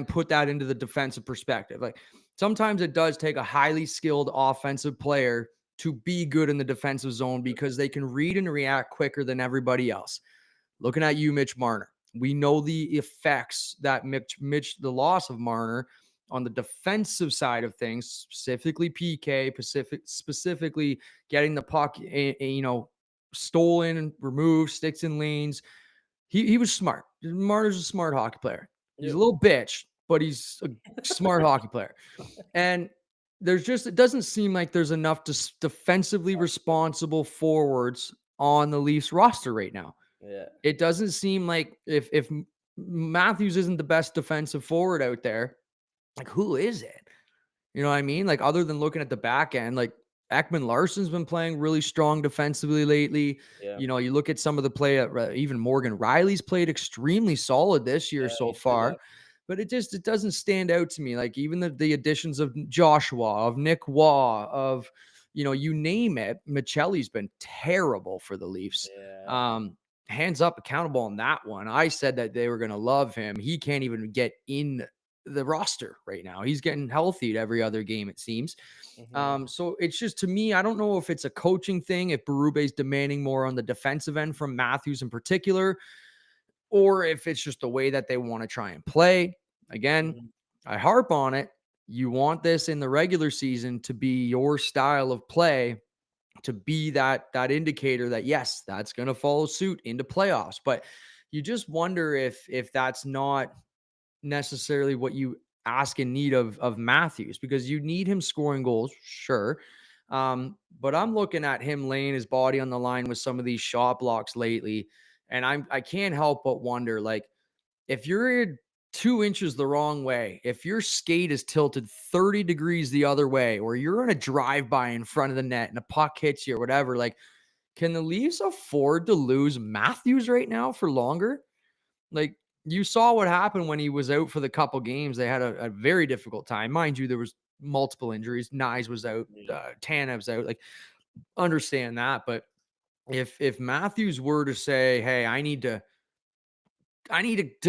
put that into the defensive perspective. Like sometimes it does take a highly skilled offensive player to be good in the defensive zone because they can read and react quicker than everybody else. Looking at you, Mitch Marner, we know the effects that the loss of Marner on the defensive side of things, specifically PK, specifically getting the puck, stolen and removed, sticks in lanes. He was smart. Marner's a smart hockey player. He's a Yep. little bitch, but he's a smart hockey player. And it doesn't seem like there's enough defensively responsible forwards on the Leafs roster right now. Yeah. It doesn't seem like if Matthews isn't the best defensive forward out there, like who is it? You know what I mean? Like other than looking at the back end, like Ekman Larson's been playing really strong defensively lately. Yeah. You look at some of the play at even Morgan Riley's played extremely solid this year Yeah, so me too, yeah. far. But it doesn't stand out to me. Like even the additions of Joshua, of Nick Waugh, of you name it. Michelli's been terrible for the Leafs. Yeah. Um, Hands up, accountable on that one. I said that they were going to love him. He can't even get in the roster right now. He's getting healthy at every other game, it seems. Mhm. So it's just to me, I don't know if it's a coaching thing, if Berube's demanding more on the defensive end from Matthews in particular, or if it's just the way that they want to try and play. Again, Mhm. I harp on it. You want this in the regular season to be your style of play, to be that indicator that yes, that's going to follow suit into playoffs. But you just wonder if that's not necessarily what you ask and need of Matthews, because you need him scoring goals, sure. But I'm looking at him laying his body on the line with some of these shot blocks lately, and I can't help but wonder, like, if you're 2 inches the wrong way, if your skate is tilted 30 degrees the other way, or you're in a drive-by in front of the net and a puck hits you or whatever, like, can the Leafs afford to lose Matthews right now for longer? Like, you saw what happened when he was out for the couple games. They had a very difficult time. Mind you, there was multiple injuries. Nyes was out, Yeah. Tanev's out. Like, understand that. But if Matthews were to say, "Hey, I need to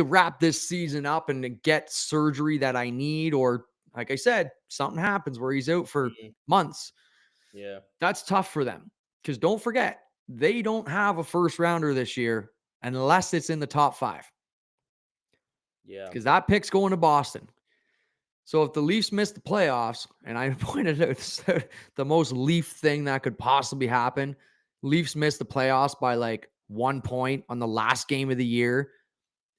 wrap this season up and to get surgery that I need," or like I said, something happens where he's out for Mhm. months, Yeah. that's tough for them. Because don't forget, they don't have a first rounder this year unless it's in the top 5. Yeah. Because that pick's going to Boston. So if the Leafs miss the playoffs, and I pointed out the most Leaf thing that could possibly happen, Leafs miss the playoffs by like 1 point on the last game of the year,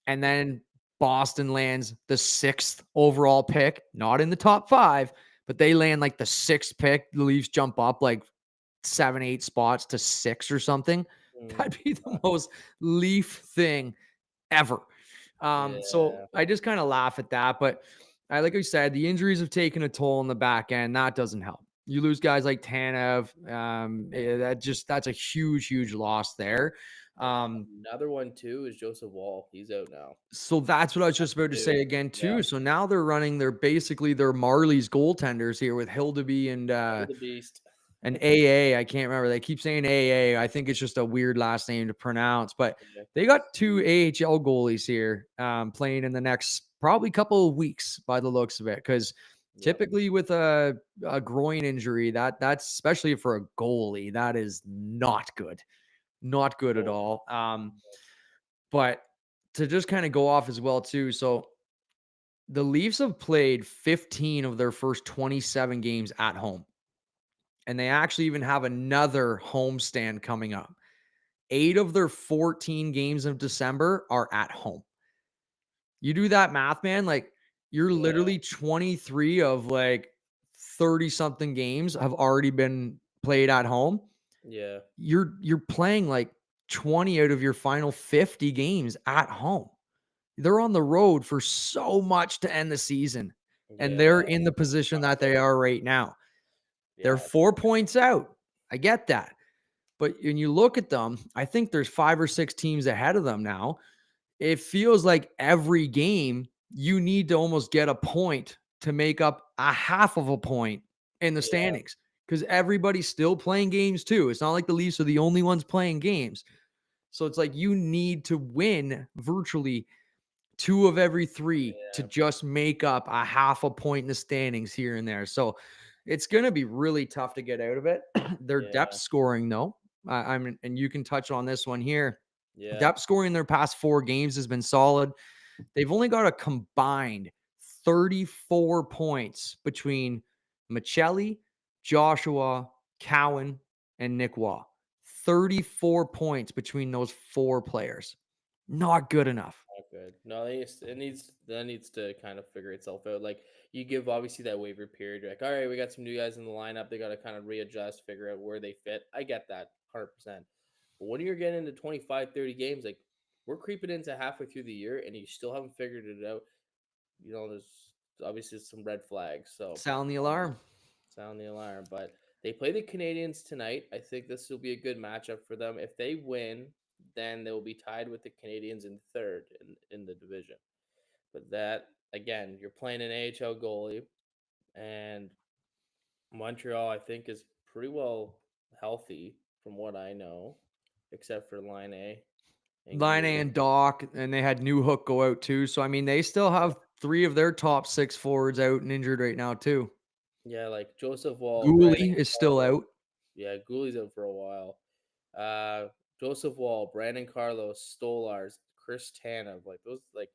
and then Boston lands the 6th overall pick, not in the top 5, but they land like the 6th pick. The Leafs jump up like 7, 8 spots to 6 or something. Mm. That'd be the most Leaf thing ever. So Yeah. I just kind of laugh at that. But like I said, the injuries have taken a toll on the back end. That doesn't help. You lose guys like Tanev. That's a huge, huge loss there. Yeah. Um, Another one too is Joseph Wall. He's out now. so that's what I was just about to Too. say again, Yeah. too. So now they're basically their Marley's goaltenders here with Hildeby He's the beast. and AA. I can't remember. They keep saying AA. I think it's just a weird last name to pronounce, but Yeah. they got 2 AHL goalies here playing in the next probably couple of weeks by the looks of it. Because Yep. typically with a groin injury, that's especially for a goalie, that is not good. Not good at Oh, all. But to just kind of go off as well, too. So the Leafs have played 15 of their first 27 games at home. And they actually even have another homestand coming up. 8 of their 14 games of December are at home. You do that math, man, like you're yeah. literally 23 of like 30 something games have already been played at home. Yeah. You're playing like 20 out of your final 50 games at home. They're on the road for so much to end the season, and Yeah. they're in the position that they are right now. They're Yeah. 4 points out. I get that. But when you look at them, I think there's 5 or 6 teams ahead of them now. It feels like every game you need to almost get a point to make up a half of a point in the Yeah. standings. because everybody's still playing games too. It's not like the Leafs are the only ones playing games. So it's like you need to win virtually two of every three to Yeah, just make up a half a point in the standings here and there. So it's going to be really tough to get out of it. Their depth yeah, scoring, though, and you can touch on this one here. yeah. Depth scoring in their past 4 games has been solid. They've only got a combined 34 points between Michelli, Joshua, Cowan, and Nick Waugh. 34 points between those 4 players. Not good enough. Not good. No, that needs to kind of figure itself out. Like you give obviously that waiver period. You're like, all right, we got some new guys in the lineup. They got to kind of readjust, figure out where they fit. I get that 100%. But when you're getting into 25, 30 games, like we're creeping into halfway through the year and you still haven't figured it out, there's obviously some red flags. So Sound the alarm. sound the alarm. But they play the Canadians tonight. I think this will be a good matchup for them. If they win, then they will be tied with the Canadians in third in the division. But that again, you're playing an AHL goalie, and Montreal, I think, is pretty well healthy from what I know, except for Line A and Line Gould. A and Doc, and they had New Hook go out too. So I mean, they still Yeah, have 3 of their top 6 forwards out and injured right now too. yeah, like Joseph Wall, Brandon Gooley is still Carlo. out. Yeah, Goulie's out for a while. Uh, Joseph Wall, Brandon Carlos, Stolars, Chris Tanev, like those, like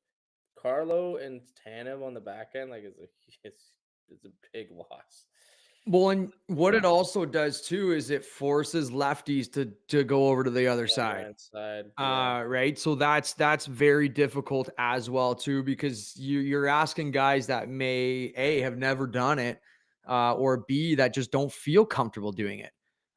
Carlo and Tanev on the back end, like it's, it's a big loss. Well, and what it also does too is it forces lefties to go over to the other On the side. right side, yeah, Right. So that's very difficult as well too, because you're asking guys that may A have never done it, or B that just don't feel comfortable doing it.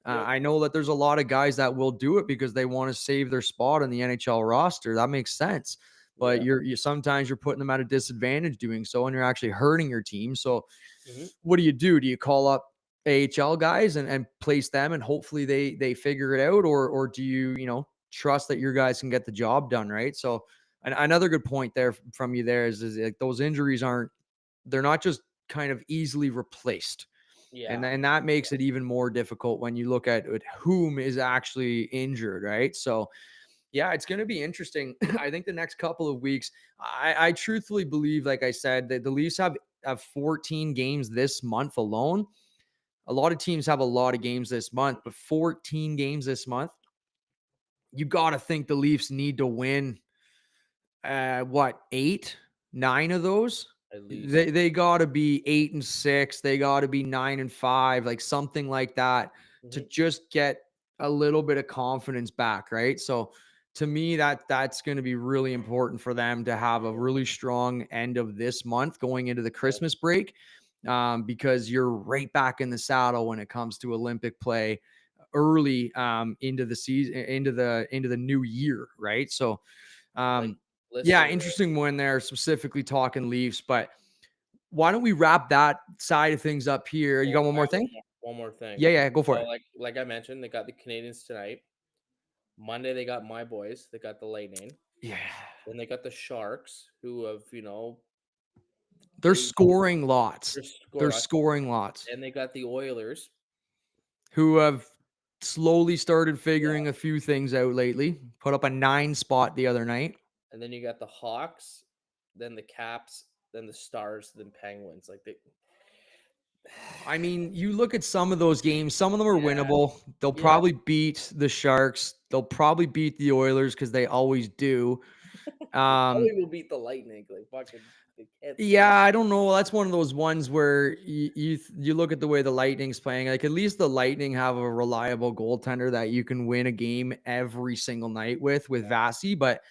yep, I know that there's a lot of guys that will do it because they want to save their spot in the NHL roster. That makes sense. But yeah. you sometimes you're putting them at a disadvantage doing so, and you're actually hurting your team. So Hmm. what do you do? Do you call up AHL guys and place them and hopefully they figure it out, or do you trust that your guys can get the job done, right? So another good point there from you there is like those injuries they're not just kind of easily replaced. And, Yeah, and that makes it even more difficult when you look at whom is actually injured, right? So yeah, it's going to be interesting. I think the next couple of weeks, I truthfully believe, like I said, that the Leafs have 14 games this month alone. A lot of teams have a lot of games this month, but 14 games this month, you got to think the Leafs need to win what, 8, 9 of those? at least. They got to be 8-6, they got to be 9-5, like something like that to Hmm. just get a little bit of confidence back, right? So to me that's going to be really important for them to have a really strong end of this month going into the Yeah, Christmas break, because you're right back in the saddle when it comes to Olympic play early, into the season, into the new year, right? So like um, yeah, listen, interesting one there, specifically talking Leafs. But why don't we wrap that side of things up here? You well, got one I more have thing? one more thing. Yeah, yeah, go for So it. like I mentioned, they got the Canadians tonight. Monday they got my boys. They got the Lightning. Yeah, Then they got the Sharks, who have they're they scoring lots. they're They're scoring lots. scoring lots. And they got the Oilers. Who have slowly started Yeah. figuring a few things out lately. Put up a 9 spot the other night. And then you got the Hawks, then the Caps, then the Stars, then Penguins. Like they I mean, you look at some of those games, some of them are Yeah. winnable. They'll Yeah. probably beat the Sharks. They'll probably beat the Oilers because they always do. They Um, probably will beat the Lightning. Like fucking they can't Yeah, score. I don't know. That's one of those ones where you look at the way the Lightning's playing. Like at least the Lightning have a reliable goaltender that you can win a game every single night with Vasi. But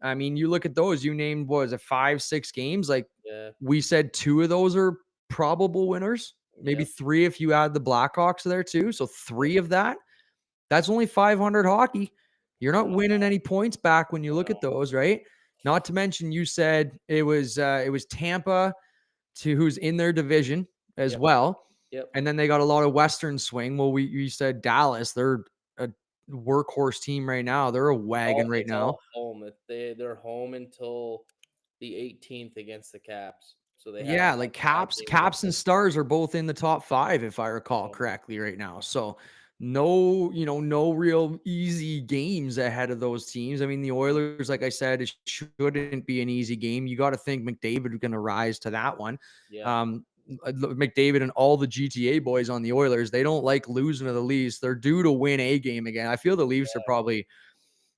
I mean, you look at those. You named what was it, 5, 6 games? Like Yeah. we said, 2 of those are probable winners. Maybe Yep. 3 if you add the Blackhawks there too. So Yep. 3 of that. That's only 500 hockey. You're I not know. winning any points back when you I look at know. those, right? Not to mention, you said it was Tampa to who's in their division as Yep. well. Yep. And then they got a lot of Western swing. Well, we said Dallas, they're a workhorse team right now. They're a wagon right It's all now. home. They're home until the 18th against the Caps. So they have Yeah, that like that Caps, game against Caps and Stars are both in the top 5 if I recall them. correctly right now. So no, no real easy games ahead of those teams. I mean, the Oilers, like I said, it shouldn't be an easy game. You got to think McDavid is going to rise to that one. Yeah, Um, McDavid and all the GTA boys on the Oilers, they don't like losing to the Leafs. They're due to win a game again. I feel the Leafs are probably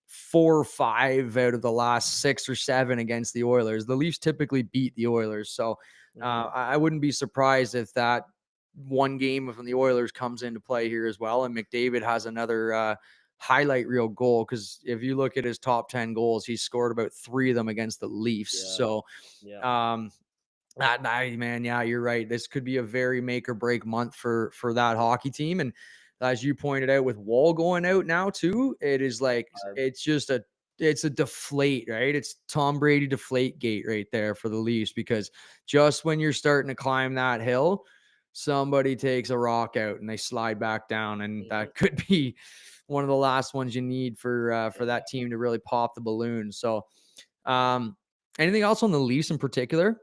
4 or 5 out of the last 6 or 7 against the Oilers. The Leafs typically beat the Oilers, so hmm I wouldn't be surprised if that one game from the Oilers comes into play here as well. And McDavid has another highlight reel goal because if you look at his top 10 goals, he's scored about 3 of them against the Leafs. yeah, So yeah. um, that night, man, yeah, you're right. This could be a very make or break month for that hockey team. And as you pointed out, with Wall going out now too, it is like Hard. it's a deflate, right? It's Tom Brady deflate gate right there for the Leafs because just when you're starting to climb that hill, somebody takes a rock out and they slide back down, and Mhm. that could be one of the last ones you need for Yeah. that team to really pop the balloon. So, um, anything else on the Leafs in particular?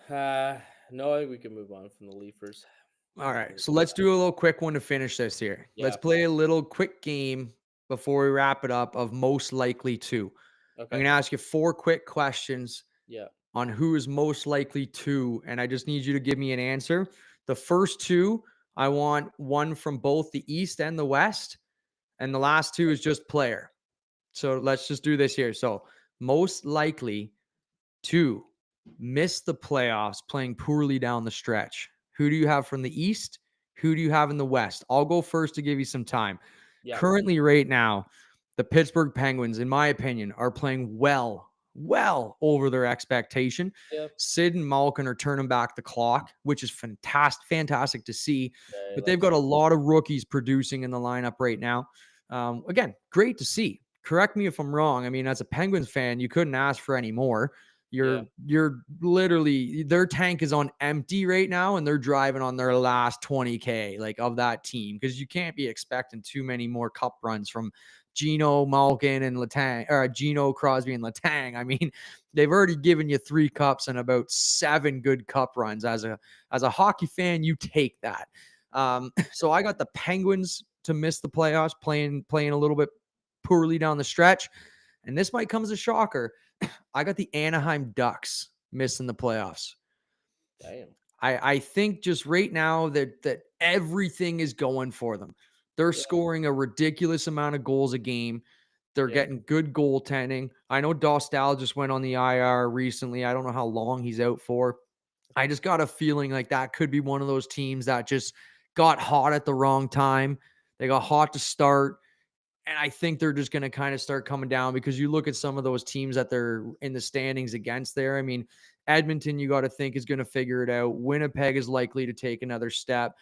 Uh, no, I think we can move on from the Leafers. All right. So, So let's do a little quick one to finish this here. Let's yeah. play a little quick game before we wrap it up of most likely to. I'm Okay. going to ask you 4 quick questions Yeah. on who is most likely to, and I just need you to give me an answer. The first two, I want one from both the East and the West, and the last two is just player. So let's just do this here. So, most likely to miss the playoffs playing poorly down the stretch. Who do you have from the East? Who do you have in the West? I'll go first to give you some time. Yeah. Currently, right now, the Pittsburgh Penguins, in my opinion, are playing well over their expectation. Yeah. Sid and Malkin are turning back the clock, which is fantastic to see. Yeah. But they've Let's got a see. lot of rookies producing in the lineup right now. Again, great to see. Correct me if I'm wrong. I mean, as a Penguins fan, you couldn't ask for any more. Yeah. You're literally their tank is on empty right now, and they're driving on their last 20K like of that team because you can't be expecting too many more cup runs from Gino, Malkin, and Letang, or Gino, Crosby, and Letang. I mean, they've already given you 3 cups and about 7 good cup runs. As a hockey fan, you take that. So I got the Penguins to miss the playoffs, playing a little bit poorly down the stretch, and this might come as a shocker. I got the Anaheim Ducks missing the playoffs. Damn. I think just right now that everything is going for them. They're Yeah. scoring a ridiculous amount of goals a game. They're Yeah. getting good goaltending. I know Dostal just went on the IR recently. I don't know how long he's out for. I just got a feeling like that could be one of those teams that just got hot at the wrong time. They got hot to start. And I think they're just going to kind of start coming down because you look at some of those teams that they're in the standings against there. I mean, Edmonton, you got to think is going to figure it out. Winnipeg is likely to take another step.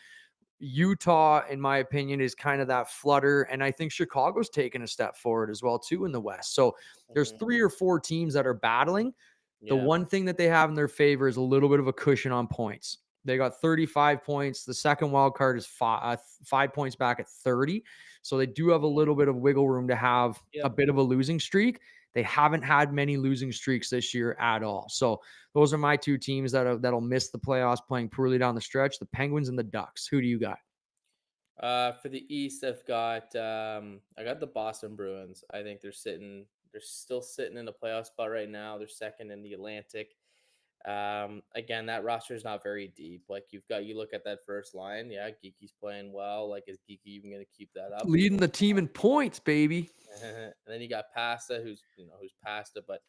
Utah, in my opinion, is kind of that flutter. And I think Chicago's taken a step forward as well, too, in the West. So there's hmm 3 or 4 teams that are battling. The Yeah. one thing that they have in their favor is a little bit of a cushion on points. They got 35 points. The second wild card is 5 points back at 30. So they do have a little bit of wiggle room to have a Yep. bit of a losing streak. They haven't had many losing streaks this year at all. So those are my 2 teams that'll miss the playoffs playing poorly down the stretch, the Penguins and the Ducks. Who do you got? For the East, I got the Boston Bruins. I think they're still sitting in a playoff spot right now. They're second in the Atlantic. Again, that roster is not very deep. Like you look at that first line. Yeah, Geeky's playing well. Like, is Geeky even going to keep that up? Leading the team in points, baby. And then you got Pasta, who's Pasta, but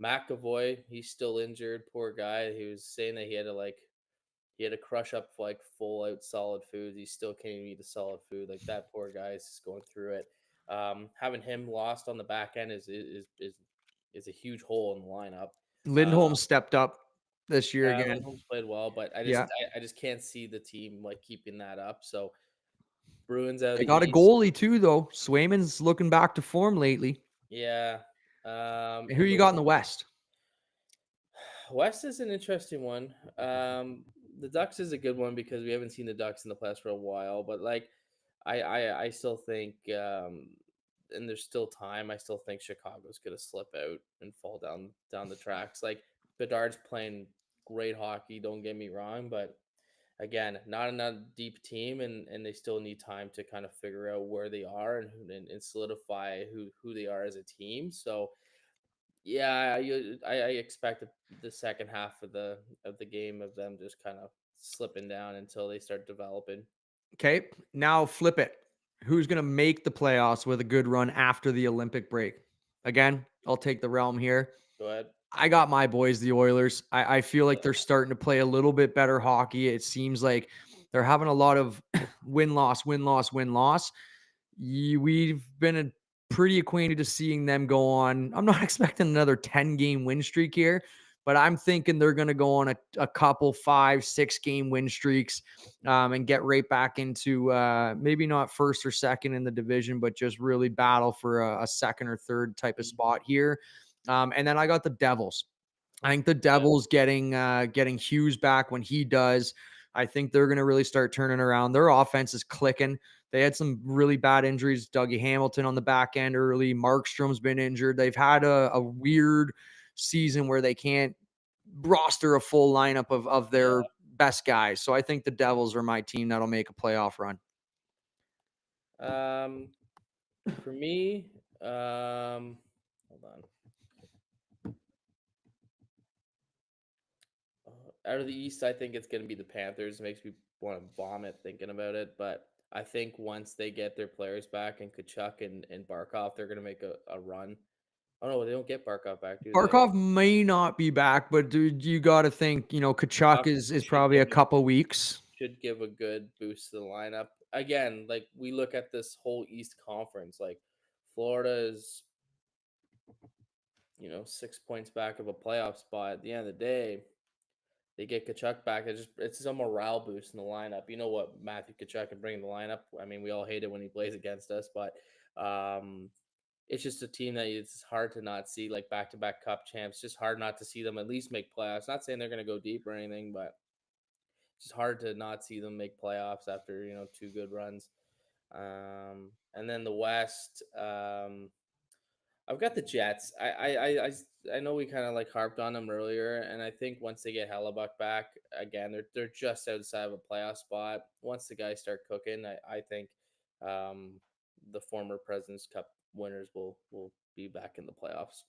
McAvoy, he's still injured. Poor guy. He was saying that he had to crush up like full out solid foods. He still can't even eat a solid food. Like, that poor guy is just going through it. Having him lost on the back end is a huge hole in the lineup. Uh, Lindholm stepped up this year yeah, again. Lindholm's played well, but Yeah. I just can't see the team like keeping that up. So Bruins out of They the got a East. goalie too, though. Swayman's looking back to form lately. Yeah. And who In you the got in the West? West is an interesting one. The Ducks is a good one because we haven't seen the Ducks in the playoffs for a while. But like, I still think, and there's still time. I still think Chicago's gonna slip out and fall down the tracks. Like, Bedard's playing great hockey. Don't get me wrong, but again, not a deep team, and they still need time to kind of figure out where they are and solidify who they are as a team. So yeah, I expect the second half of the game of them just kind of slipping down until they start developing. Okay. Now flip it. Who's going to make the playoffs with a good run after the Olympic break? Again, I'll take the realm here. Go ahead. I got my boys, the Oilers. I feel like they're starting to play a little bit better hockey. It seems like they're having a lot of win loss, win loss, win loss. We've been pretty acquainted to seeing them go on. I'm not expecting another 10-game win streak here, but I'm thinking they're going to go on a couple 5-6 game win streaks and get right back into maybe not first or second in the division, but just really battle for a second or third type of spot here. And then I got the Devils. I think the Yeah, Devils getting Hughes back when he does. I think they're going to really start turning around. Their offense is clicking. They had some really bad injuries. Dougie Hamilton on the back end early. Markstrom's been injured. They've had a weird season where they can't roster a full lineup of their yeah. best guys. So I think the Devils are my team that'll make a playoff run. For me, hold on. Out of the East, I think it's going to be the Panthers. It makes me want to vomit thinking about it, but I think once they get their players back and Kachuk and Barkov, they're going to make a run. Oh no, they don't get Barkov back, do they? Barkov may not be back, but dude, you got to think, Kachuk Kachuk is should probably give a couple weeks. a good boost to the lineup. Again, like we look at this whole East Conference, like Florida is 6 points back of a playoff spot. At the end of the day, they get Kachuk back. It's a morale boost in the lineup. You know what Matthew Kachuk can bring in the lineup. I mean, we all hate it when he plays against us, but um, it's just a team that it's hard to not see like back to back Cup champs. Just hard not to see them at least make playoffs. Not saying they're going to go deep or anything, but it's just hard to not see them make playoffs after two good runs. And then the West. I've got the Jets. I know we kind of like harped on them earlier, and I think once they get Hellebuck back again, they're just outside of a playoff spot. Once the guys start cooking, I think um, the former Presidents Cup winners will be back in the playoffs.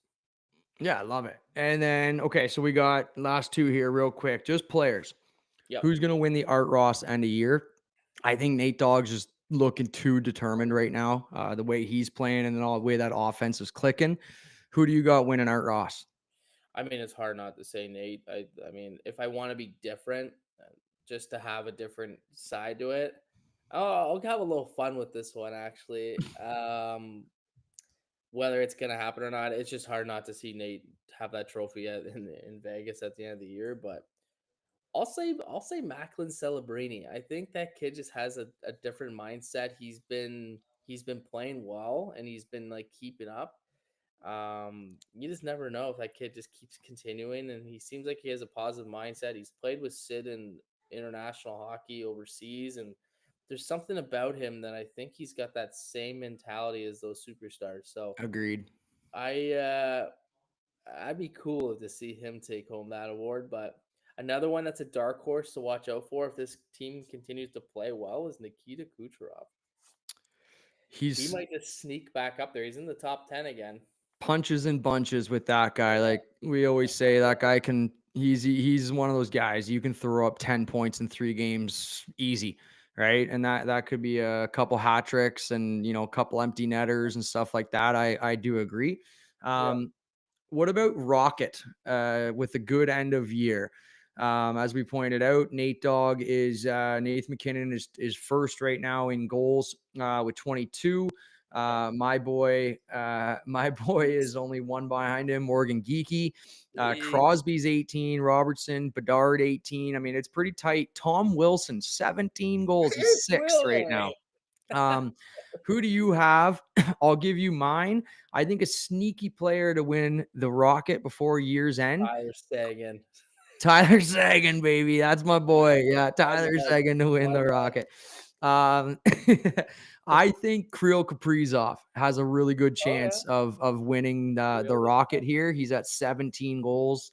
Yeah, I love it. And then, okay, so we got last two here real quick. Just players. Yep. Who's going to win the Art Ross end of year? I think Nate Dogg's just looking too determined right now. The way he's playing and then all the way that offense is clicking. Who do you got winning Art Ross? I mean, it's hard not to say Nate. I mean, if I want to be different, just to have a different side to it, I'll have a little fun with this one actually. Whether it's gonna happen or not, it's just hard not to see Nate have that trophy in Vegas at the end of the year. But I'll say Macklin Celebrini. I think that kid just has a different mindset. He's been playing well and he's been like keeping up. You just never know if that kid just keeps continuing, and he seems like he has a positive mindset. He's played with Sid in international hockey overseas, and there's something about him that I think he's got that same mentality as those superstars. So Agreed. I I'd be cool to see him take home that award. But another one that's a dark horse to watch out for if this team continues to play well is Nikita Kucherov. He He's might just sneak back up there. He's in the top 10 again. punches and bunches with that guy. Yeah, Like we always say, that guy he's one of those guys you can throw up 10 points in 3 games easy, right? And that could be a couple hat tricks and a couple empty netters and stuff like that. I do agree. yeah. Um, what about Rocket with a good end of year? As we pointed out, Nathan McKinnon is first right now in goals with 22. My boy is only one behind him, Morgan Geeky. Hey, Crosby's 18, Robertson, Bedard 18. I mean, it's pretty tight. Tom Wilson, 17 goals. He's Chris sixth right Wheeler. now. Um, who do you have? I'll give you mine. I think a sneaky player to win the Rocket before year's end. Tyler Sagan. Tyler Sagan, baby. That's my boy. Yeah, My Tyler man. Sagan to win My the man. Rocket. Um, I think Kirill Kaprizov has a really good Oh yeah. chance of winning the Real. Rocket here. He's at 17 goals.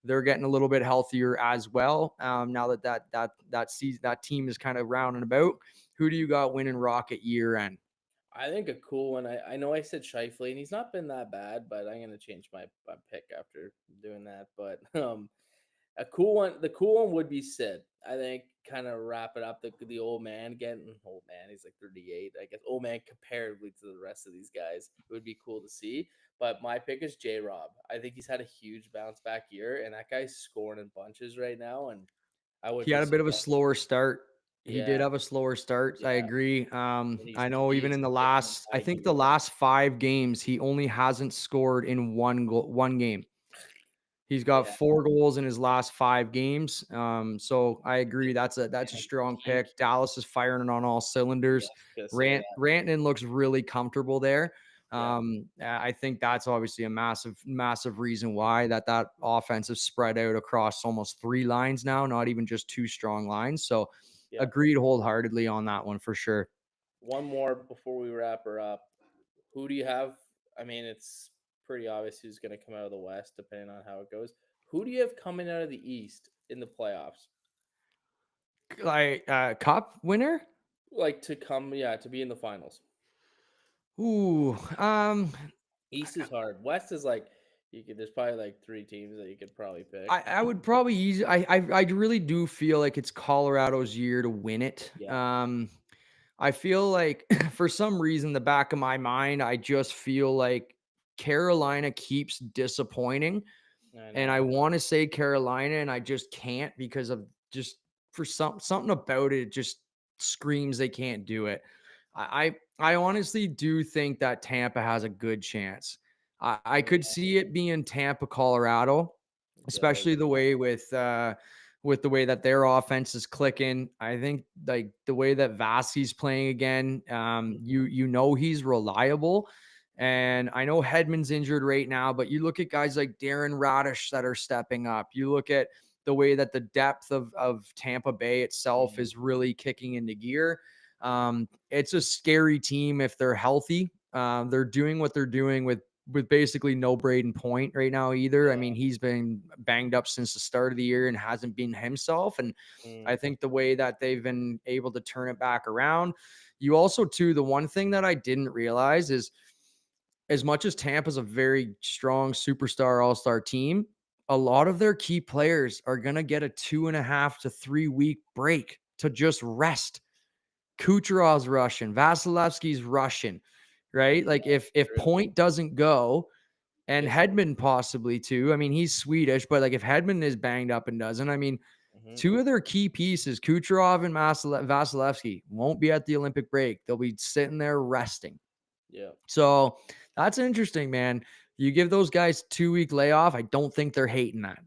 they're getting a little bit healthier as well. Now that team is kind of rounding about. Who do you got winning Rocket year end? I think a cool one. I know I said Shifley, and he's not been that bad, but I'm gonna change my pick after doing that. But a cool one. The cool one would be Sid. I think kind of wrap it up. The old man getting old man. He's like 38. I guess old man comparatively to the rest of these guys. It would be cool to see. But my pick is J Rob. I think he's had a huge bounce back year, and that guy's scoring in bunches right now. And I would He be had a bit of a surprised. slower start. He did Yeah, have a slower start. I yeah. agree. And I know even he's in the hitting in last, I high think the gear. last 5 games, he only hasn't scored in one game. He's got Yeah, 4 goals in his last 5 games. So I agree. and That's a a strong game pick. Dallas is firing on all yeah, cylinders. I was gonna say that. Rantanen looks really comfortable there. Yeah, I think that's obviously a massive reason why that offense is spread out across almost 3 lines now, not even just 2 strong lines. So yeah. agreed wholeheartedly on that one for sure. One more before we wrap her up. Who do you have? I mean, it's pretty obvious who's going to come out of the West, depending on how it goes. Who do you have coming out of the East in the playoffs? Like cup winner? Like to come, yeah, to be in the finals. Ooh, East is hard. West is like you could. There's probably like three teams that you could probably pick. I would probably use I really do feel like it's Colorado's year to win it. Yeah, I feel like for some reason, the back of my mind, I just feel like Carolina keeps disappointing. I And know. I want to say Carolina, and I just can't because of just for something about it just screams they can't do it. I honestly do think that Tampa has a good chance. I could Yeah, see it being Tampa, Colorado, it does. especially the way with the way that their offense is clicking. I think like the way that Vasi's playing again, Mhm. you know he's reliable. And I know Hedman's injured right now, but you look at guys like Darren Radish that are stepping up. You look at the way that the depth of Tampa Bay itself Mhm. is really kicking into gear. It's a scary team if they're healthy. They're doing what they're doing with basically no Braden Point right now either. I Yeah. mean, he's been banged up since the start of the year and hasn't been himself. And I Mm. think the way that they've been able to turn it back around, you also too, the one thing that I didn't realize is as much as Tampa's a very strong superstar all-star team, a lot of their key players are going to get a 2.5 to 3 week break to just rest. Kucherov's Russian, Vasilevsky's Russian, right? Like Yeah, if true. Point doesn't go and Guess. Hedman possibly too. I mean, he's Swedish, but like if Hedman is banged up and doesn't, I mean, Hmm. two of their key pieces, Kucherov and Vasilevsky, won't be at the Olympic break. They'll be sitting there resting. Yeah. So that's interesting, man. You give those guys 2 week layoff. I don't think they're hating that.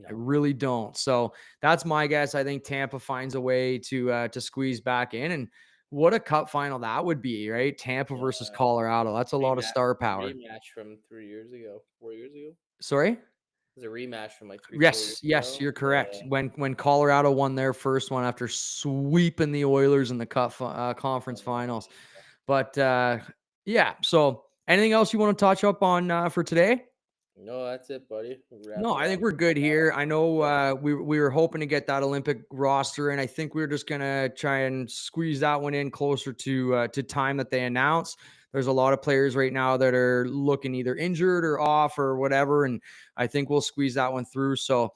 I No. really don't. So that's my guess. I think Tampa finds a way to squeeze back in, and what a cup final that would be, right? Tampa versus Yeah. Colorado. That's a lot of Rematch. star power. Rematch from 3 years ago. 4 years ago. Sorry. It was a rematch from like 3, 4 years Yes, ago. you're Yeah. correct. When Colorado won their first one after sweeping the Oilers in the conference finals, but yeah. So anything else you want to touch up on for today? No, that's it, buddy. We'll wrap No, it I up. think we're good here. I know Yeah. we were hoping to get that Olympic roster, and I think we're just gonna try and squeeze that one in closer to time that they announce. There's a lot of players right now that are looking either injured or off or whatever, and I think we'll squeeze that one through. So,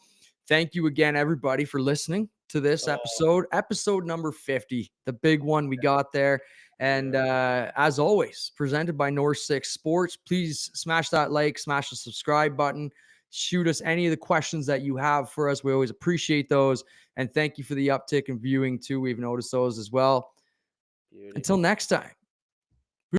thank you again, everybody, for listening to this Oh, episode number 50, the big one we got there. And yeah. as always, presented by North Six Sports. Please smash that like, smash the subscribe button. Shoot us any of the questions that you have for us. We always appreciate those. And thank you for the uptick in viewing, too. We've noticed those as well. Beauty. Until next time.